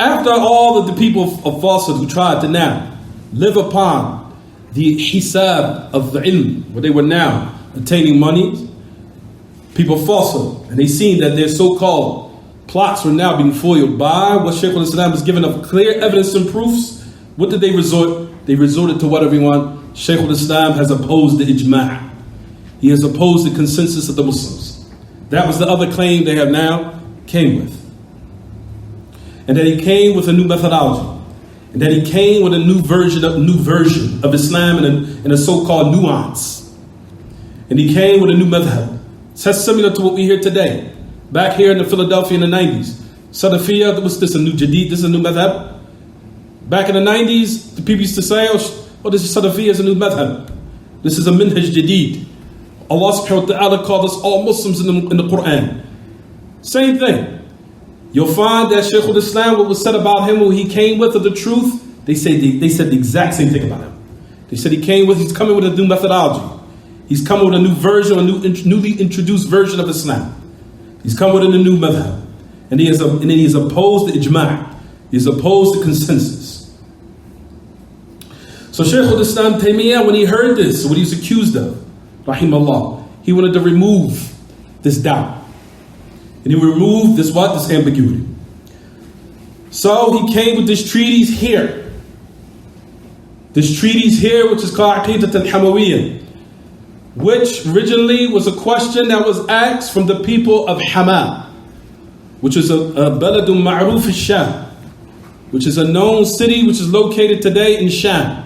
B: after all of the people of falsehood who tried to now live upon the hisab of the ilm, where they were now attaining money, people falsehood, and they seen that their so-called plots were now being foiled by what Shaykh al-Islam was given of clear evidence and proofs. What did they resort? They resorted to what, everyone? Shaykh al-Islam has opposed the ijma'. He has opposed the consensus of the Muslims. That was the other claim they have now came with. And that he came with a new methodology. And that he came with a new version of Islam and a so-called nuance. And he came with a new madhab. That's similar to what we hear today. Back here in Philadelphia in the 90s. Salafiyah, what's this, a new jadid? This is a new madhab? Back in the 90s, the people used to say, oh, this is Salafiyah, is a new madhab. This is a minhaj jadid. Allah subhanahu wa ta'ala called us all Muslims in the Quran. Same thing. You'll find that Shaykh al-Islam, what was said about him, what he came with of the truth, they said the exact same thing about him. They said he's coming with a new methodology. He's coming with a new version, a newly introduced version of Islam. He's come with a new madhab. And he is opposed to ijma'. He is opposed to consensus. So Shaykh al-Islam Taymiyyah, when he heard this, what he was accused of, rahimahullah, he wanted to remove this doubt. And he removed this ambiguity. So he came with this treatise here. This treatise here, which is called Aqidat al-Hamawiyyah, which originally was a question that was asked from the people of Hama, which is a baladun ma'ruf al-Sham, which is a known city which is located today in Sham,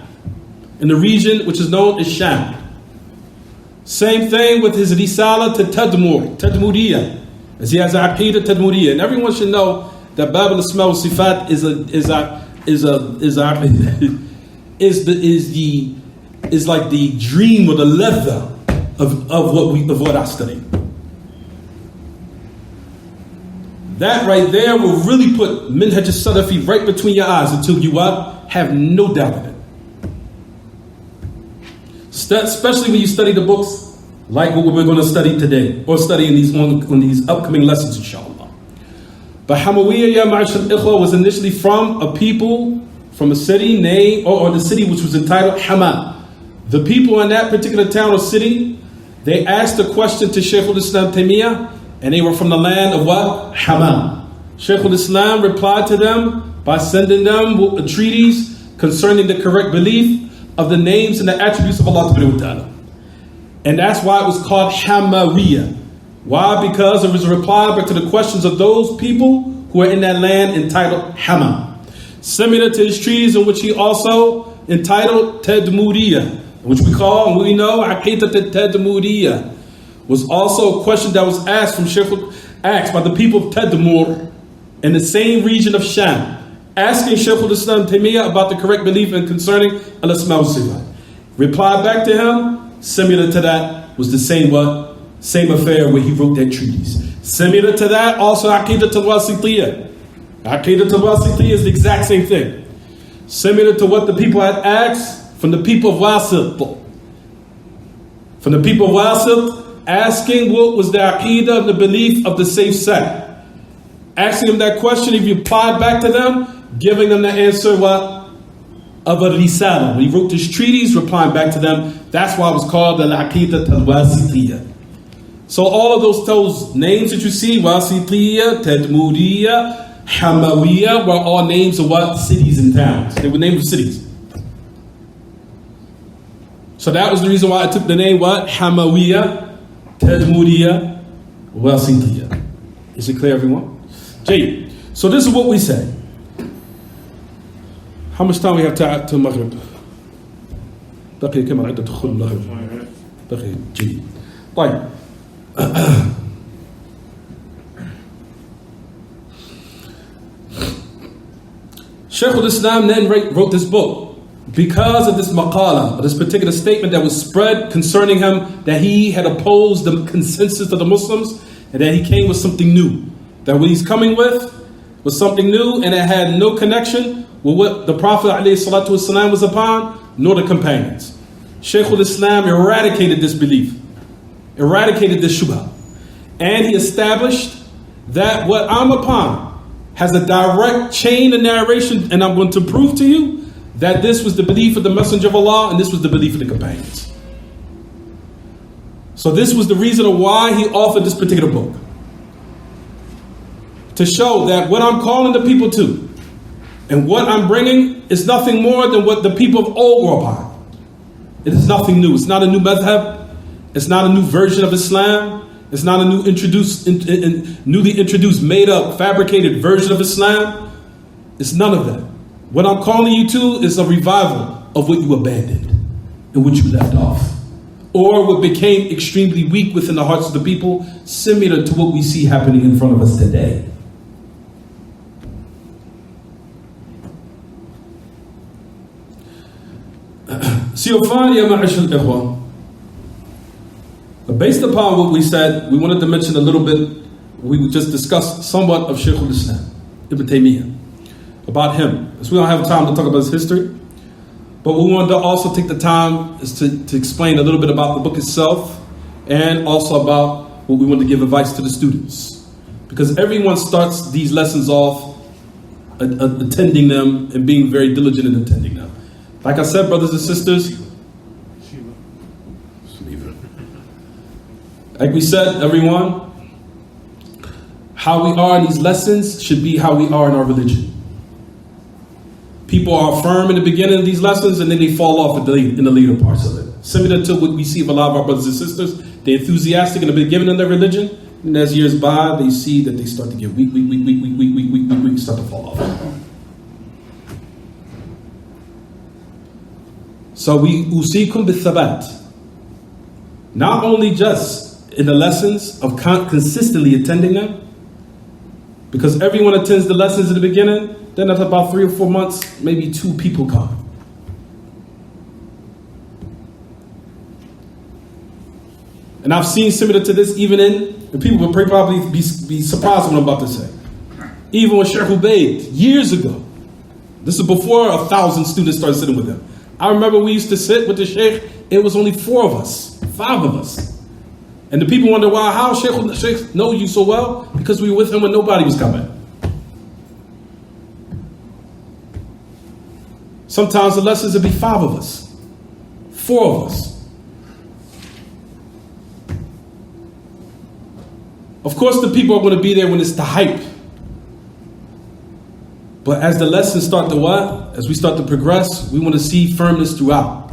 B: in the region which is known as Sham. Same thing with his risala to Tadmuriyah, as he has Aqidah Tadmuriyah. And everyone should know that Bab al-Asma wa Sifat is like the dream or the leather of what I study. That right there will really put Minhaj al-Salafi right between your eyes until you have no doubt in it. Especially when you study the books like what we're going to study today, or study in these upcoming lessons, inshallah. But Hamawiyyah, ya ma'ashar al-ikhwa, was initially from a people, from a city named, or the city which was entitled Hama. The people in that particular town or city, they asked a question to Shaykh al-Islam Taymiyyah, and they were from the land of what? Hama. Shaykh al-Islam replied to them by sending them a treatise concerning the correct belief of the names and the attributes of Allah Ta'ala. And that's why it was called Hamawiyyah. Why? Because it was a reply back to the questions of those people who are in that land entitled Hama. Similar to his treatise in which he also entitled Tadmuriyah, which we call, and we know, Aqidat al-Tadmuriyah, was also a question that was asked by the people of Tadmur in the same region of Sham, asking Shaykh al-Islam Taymiyyah about the correct belief and concerning al-Asma wa Sifat. Reply back to him, similar to that, was the same affair where he wrote that treatise. Similar to that, also Aqidat al-Wasitiyah. Aqidat al-Wasitiyah is the exact same thing. Similar to what the people had asked from the people of Wasit. From the people of Wasit, asking what was the Aqidah of the belief of the safe sect. Asking them that question, if you replied back to them, giving them the answer, what? of a risala. When he wrote this treatise, replying back to them, that's why it was called the Al-Aqidah Al-Wasitiyah. So all of those names that you see, Wasitiyah, Tadmuriyah, Hamawiyyah, were all names of what? Cities and towns. They were names of cities. So that was the reason why I took the name what? Hamawiyyah, Tadmuriyah, Wasitiyah. Is it clear, everyone? Jay. So this is what we say. How much time we have to Maghrib? بقي كم عدة دخول المغرب؟ بقي جيد. طيب. Shaykh al-Islam then wrote this book because of this maqala, this particular statement that was spread concerning him, that he had opposed the consensus of the Muslims and that he came with something new. That what he's coming with was something new and it had no connection with what the Prophet ﷺ was upon, nor the companions. Shaykh al-Islam eradicated this belief, eradicated this shubha, and he established that what I'm upon has a direct chain of narration, and I'm going to prove to you that this was the belief of the Messenger of Allah and this was the belief of the companions. So this was the reason of why he authored this particular book, to show that what I'm calling the people to and what I'm bringing is nothing more than what the people of old were upon. It is nothing new. It's not a new madhab. It's not a new version of Islam. It's not a newly introduced, made up, fabricated version of Islam. It's none of that. What I'm calling you to is a revival of what you abandoned and what you left off, or what became extremely weak within the hearts of the people, similar to what we see happening in front of us today. So you'll find, ya ma'ashal ikhwan, based upon what we said, we wanted to mention a little bit, we just discussed somewhat of Shaykh al-Islam, Ibn Taymiyyah, about him. Because we don't have time to talk about his history, but we wanted to also take the time is to explain a little bit about the book itself, and also about what we want to give advice to the students. Because everyone starts these lessons off attending them and being very diligent in attending them. Like I said, brothers and sisters, like we said, everyone, how we are in these lessons should be how we are in our religion. People are firm in the beginning of these lessons and then they fall off in the later parts of it. Similar to what we see of a lot of our brothers and sisters. They're enthusiastic in the beginning of their religion, and as years by, they see that they start to get weak, start to fall off. So we usikum bithabat. Not only just in the lessons of consistently attending them, because everyone attends the lessons in the beginning, then after about 3 or 4 months, maybe 2 people come. And I've seen similar to this even and people will probably be surprised what I'm about to say. Even with Shaykh Ubaid, years ago, this is before 1,000 students started sitting with him. I remember we used to sit with the Shaykh, it was only 4 of us, 5 of us. And the people wonder, why, how Shaykh knows you so well? Because we were with him when nobody was coming. Sometimes the lessons would be 5 of us, 4 of us. Of course, the people are going to be there when it's the hype. But as the lessons start to what? As we start to progress, we want to see firmness throughout.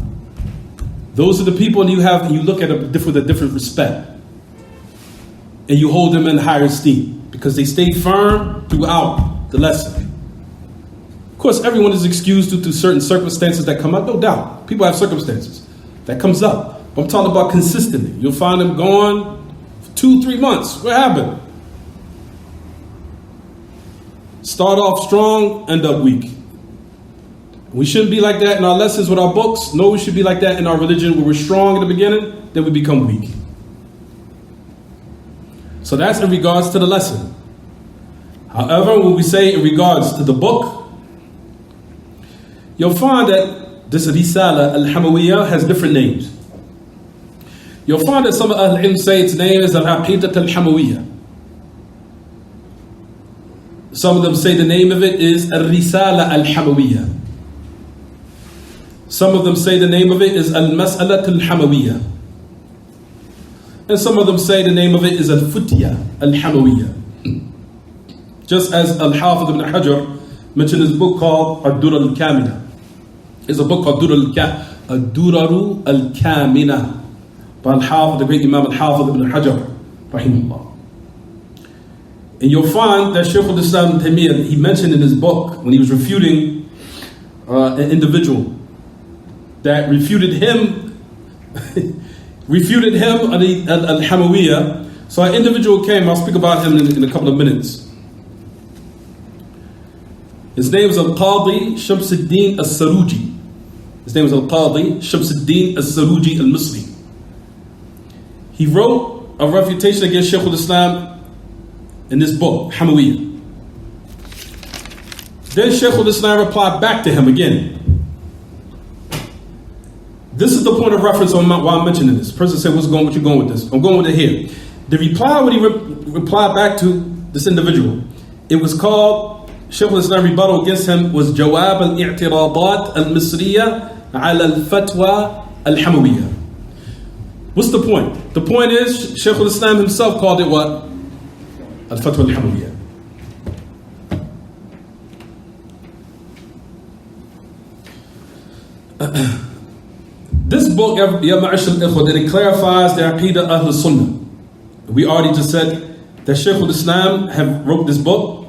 B: Those are the people and you look at them with a different respect. And you hold them in higher esteem because they stay firm throughout the lesson. Of course, everyone is excused due to certain circumstances that come up, no doubt. People have circumstances that comes up. But I'm talking about consistently. You'll find them gone for 2-3 months. What happened? Start off strong, end up weak. We shouldn't be like that in our lessons with our books. No, we should be like that in our religion where we're strong in the beginning, then we become weak. So that's in regards to the lesson. However, when we say in regards to the book, you'll find that this Risala al-Hamawiyyah has different names. You'll find that some of Ahl-Ilm say its name is al-Aqidah al-Hamawiyyah. Some of them say the name of it is al-Risala al-Hamawiyyah. Some of them say the name of it is Al-Mas'alat Al-Hamawiyyah. And some of them say the name of it is Al-Futya Al-Hamawiyyah. Just as Al-Hafidh ibn Hajar mentioned his book called Ad-Durar Al-Kamina. It's a book called Ad-Duraru Al-Kamina by Al-Hafidh, the great Imam Al-Hafidh ibn Hajar, rahimahullah. And you'll find that Shaykh al-Islam Taymiyyah, he mentioned in his book, when he was refuting an individual that refuted him al-Hamawiyyah. So an individual came, I'll speak about him in a couple of minutes. His name is Al-Qadi Shamsuddin As-Saruji. His name is Al-Qadi Shamsuddin As-Saruji Al-Misri. He wrote a refutation against Shaykh al-Islam in this book, Hamawiyyah. Then Shaykh al-Islam replied back to him again. This is the point of reference on why I'm mentioning this. The person said, what you going with this? I'm going with it here. The reply, when he replied back to this individual, it was called, Shaykh al-Islam rebuttal against him was Jawab al-i'tiradat al-Misriya ala al-Fatwa al-Hamawiyyah. What's the point? The point is, Shaykh al-Islam himself called it what? Al-Fatwa al-Hamawiyyah. This book, Ya Ma'ashar al-Ikhwa, that it clarifies the Aqidah Ahl Sunnah. We already just said that Shaykh al-Islam have wrote this book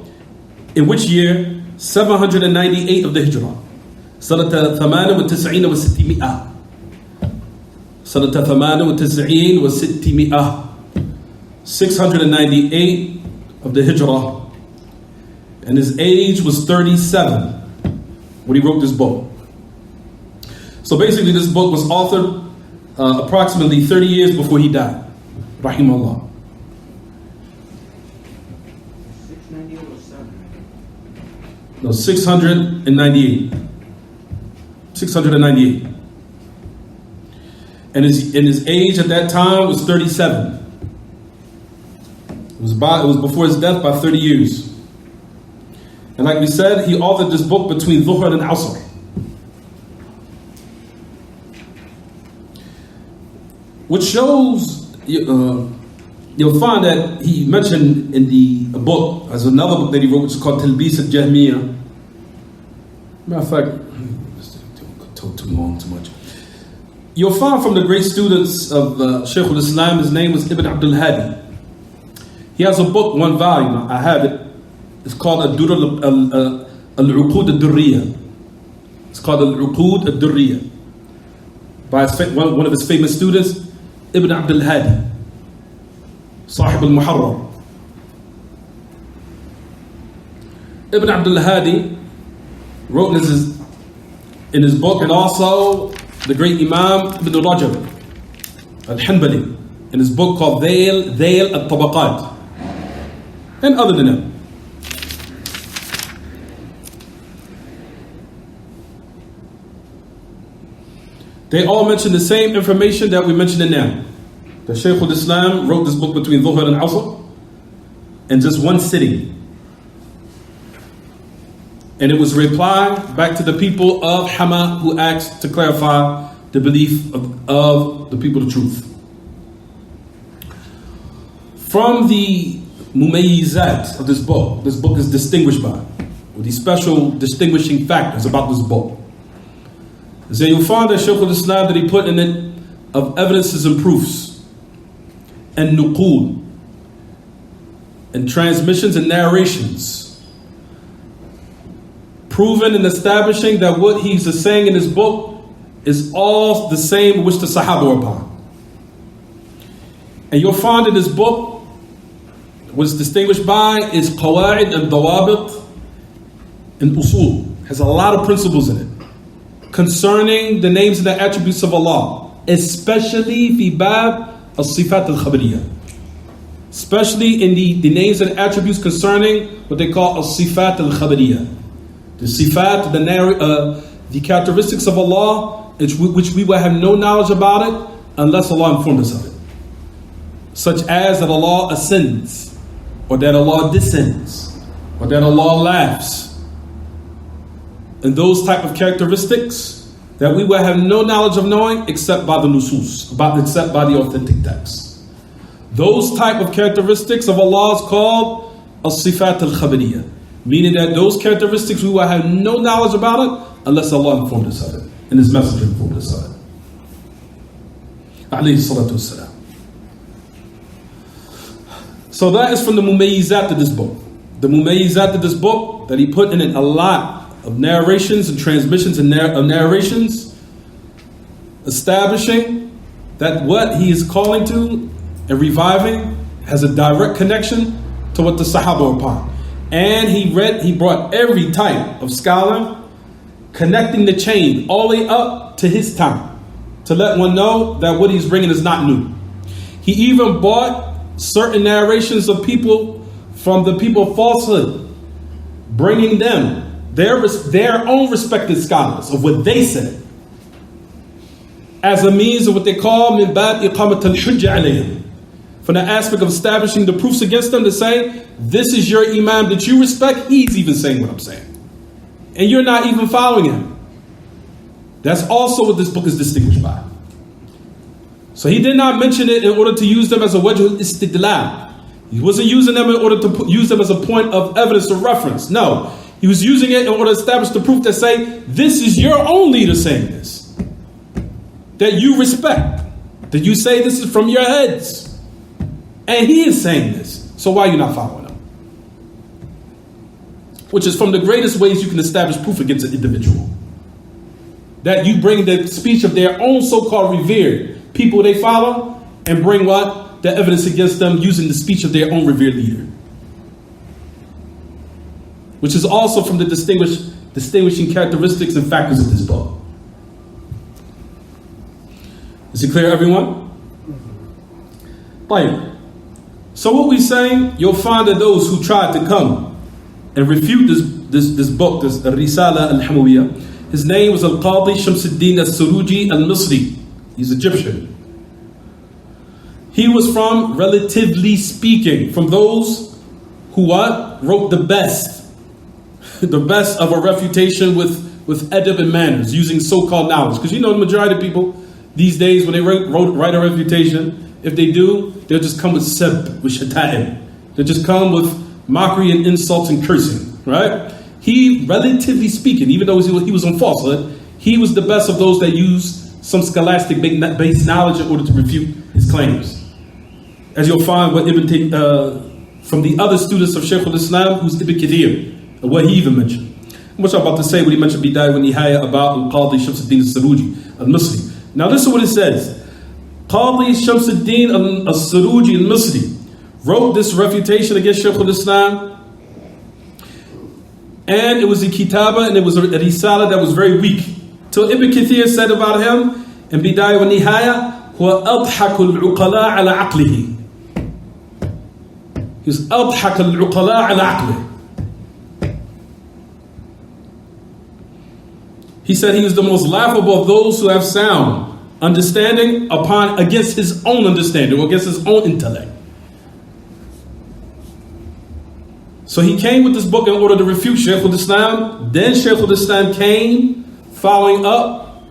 B: in which year? 798 of the Hijrah. Sanata 98 wa 600. Sanata 98 wa 600. 698 of the Hijrah. And his age was 37 when he wrote this book. So basically this book was authored approximately 30 years before he died. Rahimahullah.
C: 698 or 7?
B: No, 698. 698. And his age at that time was 37. It was before his death by 30 years. And like we said, he authored this book between Dhuhr and Asr. Which shows, you'll find that he mentioned in the book, as another book that he wrote, which is called Talbis al-Jahmiyyah. Matter of fact, too long, too much. You'll find from the great students of Shaykh al-Islam, his name was Ibn Abdul Hadi. He has a book, one volume, I have it. It's called Al-Uqud al-Durriyah. It's called Al-Uqud al-Durriyah. By one of his famous students, Ibn Abdul Hadi, Sahib al-Muharrar. Ibn Abdul Hadi wrote in his book, and also the great Imam Ibn Rajab al-Hanbali in his book called Dhayl al-Tabaqat, and other than that. They all mention the same information that we mentioned in now. The Shaykh al-Islam wrote this book between Dhuhr and Asr in just one sitting. And it was a reply back to the people of Hama who asked to clarify the belief of the people of truth. From the mumayyizat of this book is distinguished by, with these special distinguishing factors about this book. So you'll find that Shaykh al-Islam that he put in it of evidences and proofs, and nuqul, and transmissions and narrations, proving and establishing that what he's saying in his book is all the same which the Sahaba were upon. And you'll find in this book, what's distinguished by is qawa'id and dawabit and usul. Has a lot of principles in it concerning the names and the attributes of Allah, especially fi bab as-sifat al-khabariyah, especially in the names and attributes concerning what they call as-sifat al-khabariyah, the sifat, the characteristics of Allah, which we will have no knowledge about it unless Allah informed us of it, such as that Allah ascends, or that Allah descends, or that Allah laughs. And those type of characteristics that we will have no knowledge of knowing except by the nusus, except by the authentic texts. Those type of characteristics of Allah is called as-sifat al-khabariyah, meaning that those characteristics we will have no knowledge about it unless Allah informed us of it and His Messenger informed us of it. Alayhi salatu wassalam. So that is from the mumayyizat of this book. The mumayyizat of this book, that he put in it a lot of narrations and transmissions and narrations, establishing that what he is calling to and reviving has a direct connection to what the Sahaba were upon. And he brought every type of scholar, connecting the chain all the way up to his time, to let one know that what he's bringing is not new. He even brought certain narrations of people from the people of falsehood, bringing them their own respected scholars of what they said, as a means of what they call min bab iqamat al-hujja alayhim, from the aspect of establishing the proofs against them, to say, this is your imam that you respect, he's even saying what I'm saying, and you're not even following him. That's also what this book is distinguished by. So he did not mention it in order to use them as a wajh al-istidlal. He wasn't using them in order to use them as a point of evidence or reference. No, he was using it in order to establish the proof that say, this is your own leader saying this, that you respect, that you say this is from your heads, and he is saying this. So why are you not following him? Which is from the greatest ways you can establish proof against an individual. That you bring the speech of their own so-called revered people they follow, and bring what? The evidence against them using the speech of their own revered leader. Which is also from the distinguishing characteristics and factors of this book. Is it clear, everyone? Fine. So what we're saying, you'll find that those who tried to come and refute this book, this Risala al-Hamawiyyah, his name was Al-Qadi Shamsuddin al-Suruji al-Misri. He's Egyptian. He was from, relatively speaking, from those who what? Wrote the best of a refutation with adab and manners, using so-called knowledge. Because you know the majority of people these days, when they write a refutation, if they do, they'll just come with sab, with shata'im. They'll just come with mockery and insults and cursing, right? He, relatively speaking, even though he was on falsehood, he was the best of those that used some scholastic based knowledge in order to refute his claims. As you'll find from the other students of Shaykh al-Islam, who's Ibn Kathir, what he even mentioned. What I'm about to say, what he mentioned Bidayah wa Nihaya about Al-Qadi Shamsuddin al-Suruji al-Misri. Now listen to what it says. Qadi Shamsuddin al-Suruji al-Misri wrote this refutation against Shaykh al-Islam, and it was a kitaba, and it was a risala that was very weak. Till Ibn Kathir said about him in Bidayah wa Nihaya, هو أضحك العقلاء على عقله. He was أضحك العقلاء على عقله. He said he was the most laughable of those who have sound understanding against his own understanding, or against his own intellect. So he came with this book in order to refute Shaykh al-Islam. Then Shaykh al-Islam came following up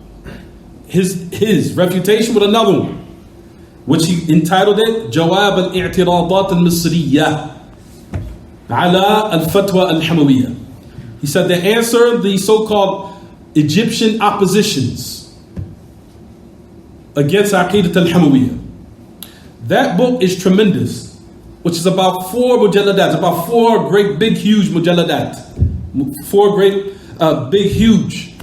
B: his refutation with another one, which he entitled it Jawab al-i'tiradat al-Misriyyah ala al-Fatwa al-Hamawiyyah. He said they answered the so-called Egyptian oppositions against Aqidat al-Hamawiyyah. That book is tremendous, which is about 4 mujalladat, about 4 great, big, huge mujalladat, 4 great, big, huge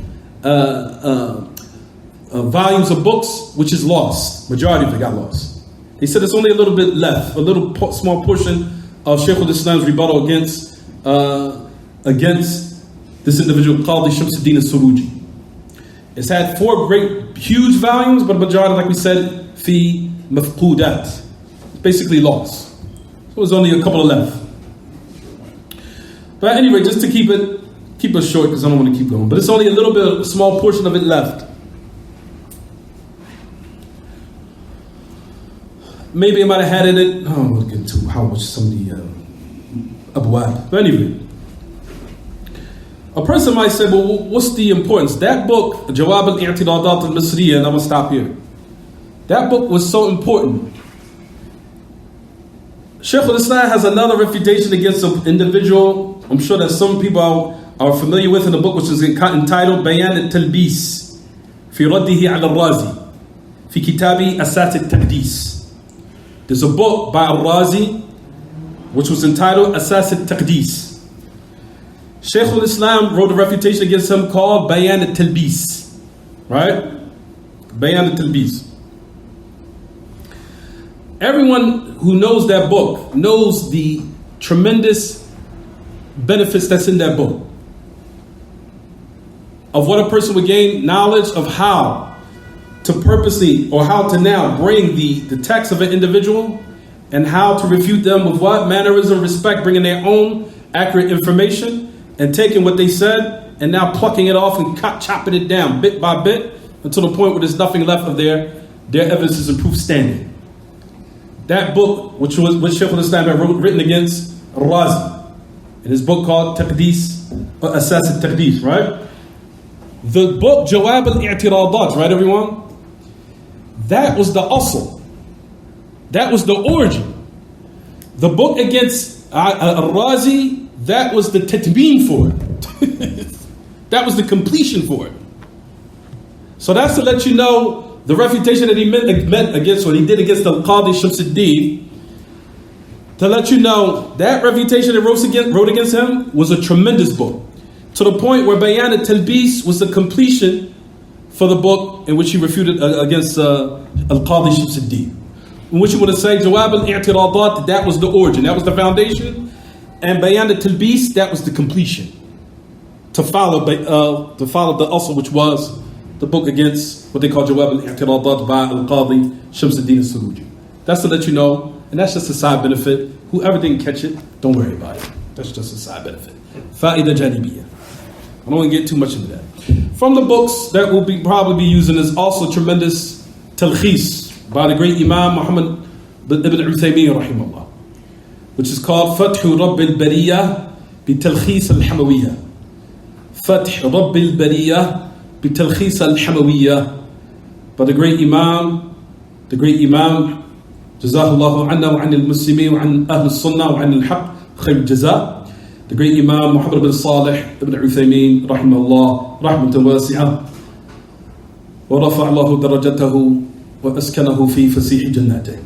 B: volumes of books, which is lost. Majority of it got lost. He said there's only a little bit left, a little small portion of Shaykh al-Islam's rebuttal against this individual, Qadi Shamsuddin al-Suruji. It's had 4 great, huge volumes, but the majority, like we said, fi mafqudat. It's basically lost. So there's only a couple left. But anyway, just to keep it short, because I don't want to keep going. But it's only a small portion of it left. Maybe I might have had in it, I don't want to get into how much some of the abwab. But anyway, A person might say, well, what's the importance? That book, Jawab al-I'tiradat al-Misriya, and I'm going to stop here. That book was so important. Shaykh al-Islam has another refutation against an individual, I'm sure that some people are familiar with in the book, which is entitled Bayan al-Talbis fi raddihi ala al-Razi fi kitabi Asas al-Taqdis. There's a book by al-Razi which was entitled Asas al-Taqdis. Shaykh al-Islam wrote a refutation against him called Bayan al-Talbis. Right? Bayan al-Talbis. Everyone who knows that book knows the tremendous benefits that's in that book. Of what a person would gain knowledge of how to purposely, or how to now bring the text of an individual and how to refute them with what? Mannerism, respect, bringing their own accurate information and taking what they said and now plucking it off and chopping it down bit by bit until the point where there's nothing left of their evidences and proof standing. That book, which Shaykh al-Islam had written against Razi, in his book called Taqdis, Asas al-Taqdis, right? The book Jawab al-I'tiradat, right everyone? That was the asl. That was the origin. The book against Razi, that was the tatbeen for it. That was the completion for it. So that's to let you know the refutation that he meant against, what he did against the Qadi Shamsuddin, to let you know that refutation that wrote against him was a tremendous book. To the point where Bayan al-Talbis was the completion for the book in which he refuted against Al-Qadi Shamsuddin. In which he would say, Jawab al-I'tiradat, that was the origin, that was the foundation. And Bayan al-Talbis, that was the completion. To follow the asl, which was the book against what they call Jawab al-I'tiradat by Al-Qadi Shamsuddin al-Suruji. That's to let you know, and that's just a side benefit. Whoever didn't catch it, don't worry about it. That's just a side benefit. Fa'ida janibiyya. I don't want to get too much into that. From the books that we'll probably be using is also tremendous talkhis by the great Imam Muhammad ibn Uthaymeen rahimahullah, which is called Fathu Rabb al-Bariyah bi Talkhis al-Hamawiyyah. Fath Rabb al-Bariyah bi Talkhis al-Hamawiyyah, by the great Imam, Jazahullahu anna wa anil muslimin wa an ahl sunnah wa anil haqq khayr jazaa, the great Imam Muhammad bin Salih ibn Uthaymeen rahimahullah rahmatan wasi'ah, wa rafa'a Allahu darajatahu wa askanahu fi fasih jannatih.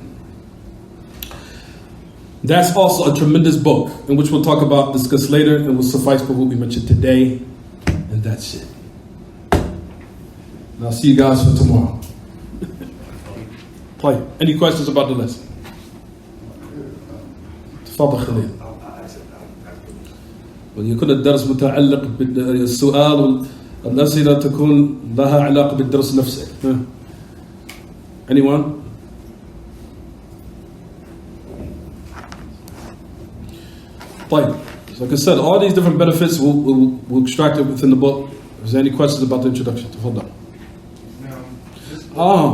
B: That's also a tremendous book in which we'll discuss later, and will suffice for what we mentioned today, and that's it. And I'll see you guys for tomorrow. Play. Any questions about the lesson? تفضل خليل. ويكون الدرس متعلق بالسؤال والأسئلة تكون لها علاقة بالدرس نفسه. Anyone? طيب. So like I said, all these different benefits we'll extract it within the book. Is there any questions about the introduction? تفضل.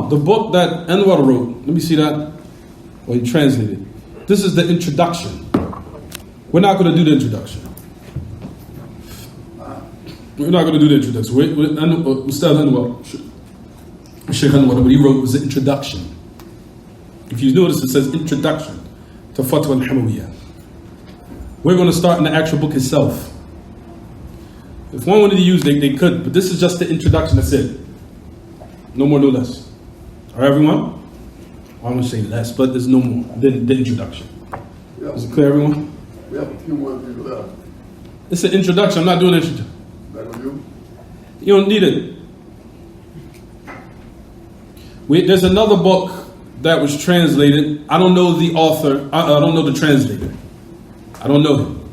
B: The book that Anwar wrote. Let me see that. Well, he translated. This is the introduction. We're not going to do the introduction. We're not going to do the introduction. Ustad Anwar, Shaykh Anwar, what he wrote was the introduction. If you notice, it says introduction to Fatwa al-Hamawiyyah. We're going to start in the actual book itself. If one wanted to use, they could, but this is just the introduction. That's it. No more, no less. All right, everyone? I don't want to say less, but there's no more than the introduction.
D: Yeah.
B: Is it clear, everyone?
D: We have a few words left.
B: It's an introduction. I'm not doing an introduction.
D: That with you?
B: You don't need it. There's another book that was translated. I don't know the author. I don't know the translator. I don't know him.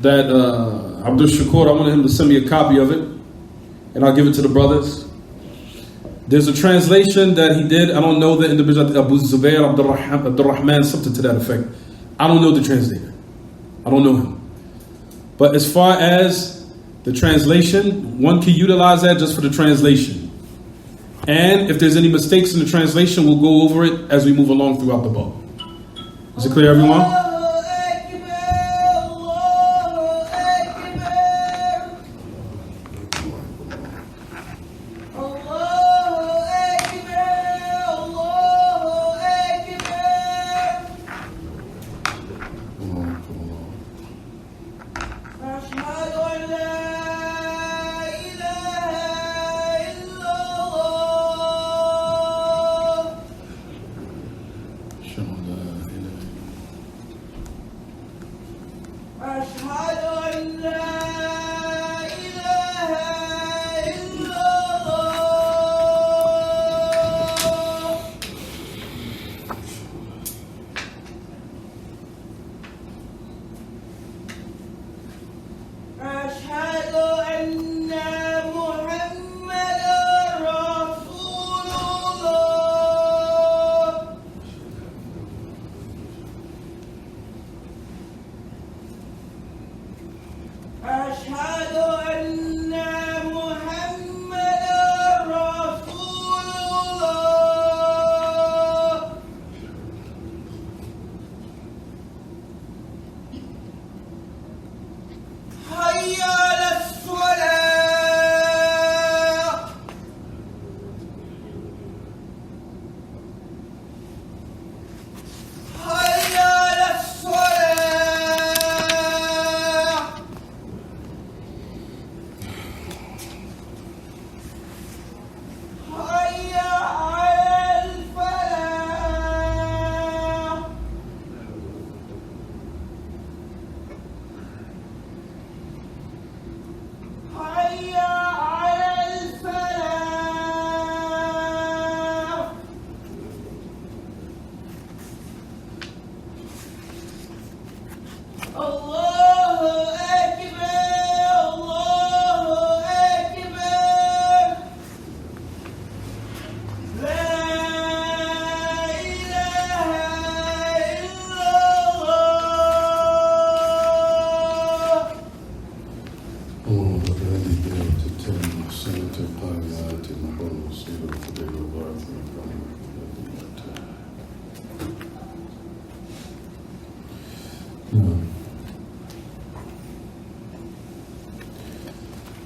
B: That Abdul Shakur, I wanted him to send me a copy of it, and I'll give it to the brothers. There's a translation that he did. I don't know the individual, Abu Zubair, Abdul Rahman, something to that effect. I don't know the translator. I don't know him. But as far as the translation, one can utilize that just for the translation. And if there's any mistakes in the translation, we'll go over it as we move along throughout the book. Is it clear, everyone?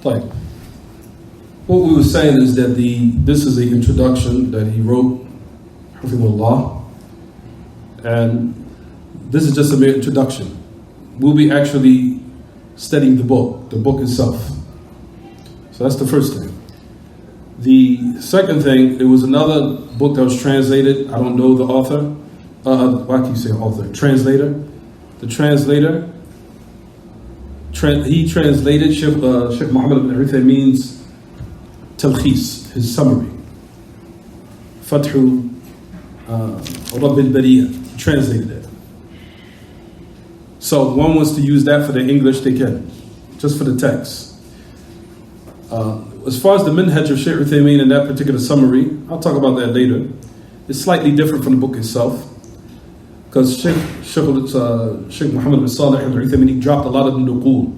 A: Like, what we were saying is that this is the introduction that he wrote, Hafidhullah, and this is just a mere introduction. We'll be actually studying the book itself. So that's the first thing. The second thing, there was another book that was translated. I don't know the author. Why keep saying author? Translator. The translator. He translated Shaykh Muhammad ibn Uthaymeen's Talkhis, his summary. Fathu Rabb al-Bariyah. He translated it. So one wants to use that for the English, they can, just for the text. As far as the minhaj of Shaykh Uthaymeen in that particular summary, I'll talk about that later. It's slightly different from the book itself, because Shaykh Muhammad bin Salih al-Uthaymeen, he dropped a lot of the nuqul,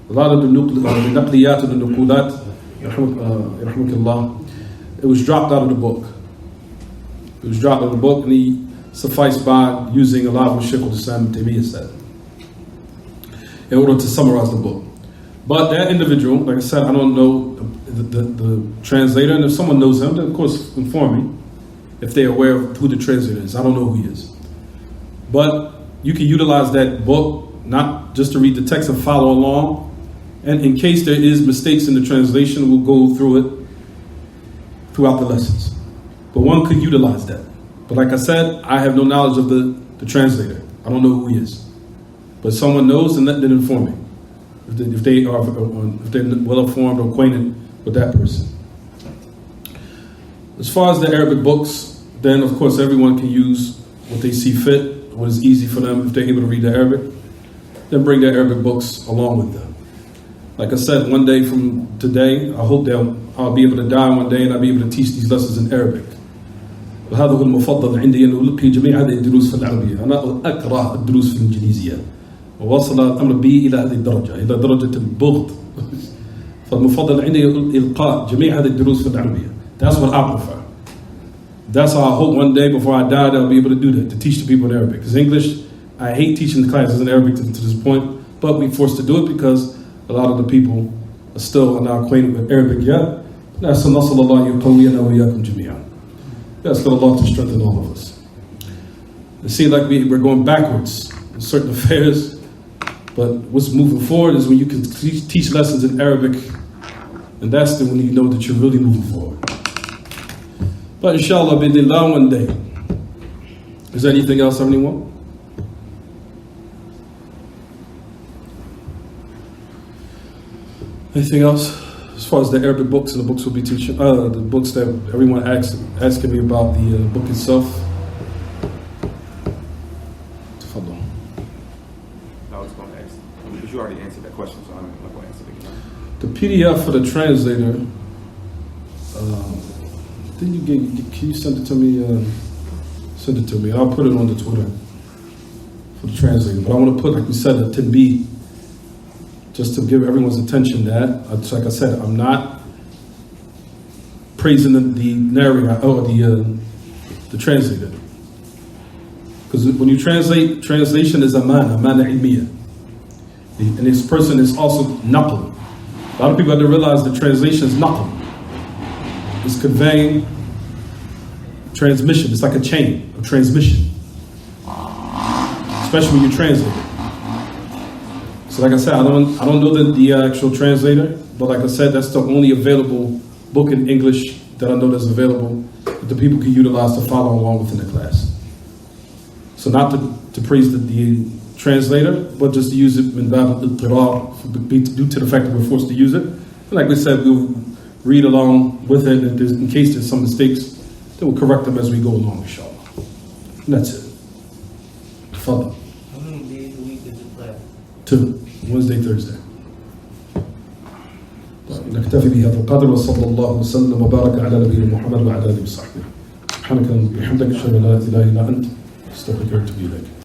A: a lot of the naqliyat and the nuqulat, it was dropped out of the book. It was dropped out of the book, and he sufficed by using a lot of what Shaykh al-Islam Taymiyyah said in order to summarize the book. But that individual, like I said, I don't know the translator, and if someone knows him, then of course inform me if they're aware of who the translator is. I don't know who he is. But you can utilize that book not just to read the text and follow along, and in case there is mistakes in the translation, we'll go through it throughout the lessons. But one could utilize that. But like I said, I have no knowledge of the translator. I don't know who he is. But someone knows, and then inform me if they're well informed or acquainted with that person. As far as the Arabic books, then of course everyone can use what they see fit, what is easy for them if they're able to read the Arabic. Then bring their Arabic books along with them. Like I said, one day from today, I hope that I'll be able to die one day and I'll be able to teach these lessons in Arabic. وهذا هو المفضل عندي أن ألقي جميع هذه الدروس في العربية. أنا أكره الدروس في الإنجليزية. ووصل الأمر بي إلى هذه الدرجة، إلى درجة البغض. فالمفضل عندي إلقاء جميع هذه الدروس في العربية. That's what I prefer. That's how I hope one day before I die that I'll be able to do that, to teach the people in Arabic. Because English, I hate teaching the classes in Arabic to this point, but we're forced to do it because a lot of the people are still not acquainted with Arabic yet. نسأل الله يقوينا وإياكم جميعا. Ask Allah to strengthen all of us. It seems like we're going backwards in certain affairs, but what's moving forward is when you can teach lessons in Arabic, and that's when you know that you're really moving forward. But inshallah, bidillah, one day. Is there anything else, anyone? Anything else? As far as the Arabic books and the books we'll be teaching, the books that everyone asking me about the book itself. Tafadhal.
E: I was going to ask, because you already answered that question, so I'm not going to answer it again.
A: The PDF for the translator, can you send it to me? Send it to me. I'll put it on the Twitter for the translator. But I want to put, like we said, a tidbit, just to give everyone's attention that, like I said, I'm not praising the narrator or the translator. Because when you translate, translation is amana ilmiya. And this person is also naql. A lot of people have to realize the translation is naql. It's conveying transmission. It's like a chain of transmission, especially when you translate it. So like I said, I don't know the actual translator, but like I said, that's the only available book in English that I know that's available that the people can utilize to follow along within the class. So not to praise the translator, but just to use it min bab al-idtirar, due to the fact that we're forced to use it. And like we said, we'll read along with it, and in case there's some mistakes, then we'll correct them as we go along, inshallah. And that's it. Tafadhal.
C: How many days a week is the class?
A: 2, Wednesday, Thursday. نكتفي بهذا القدر وصلى الله وسلم وبارك على نبينا محمد وعلى اله وصحبه. سبحانك وبحمدك اشهد ان لا اله الا انت استغفرك واتوب اليك.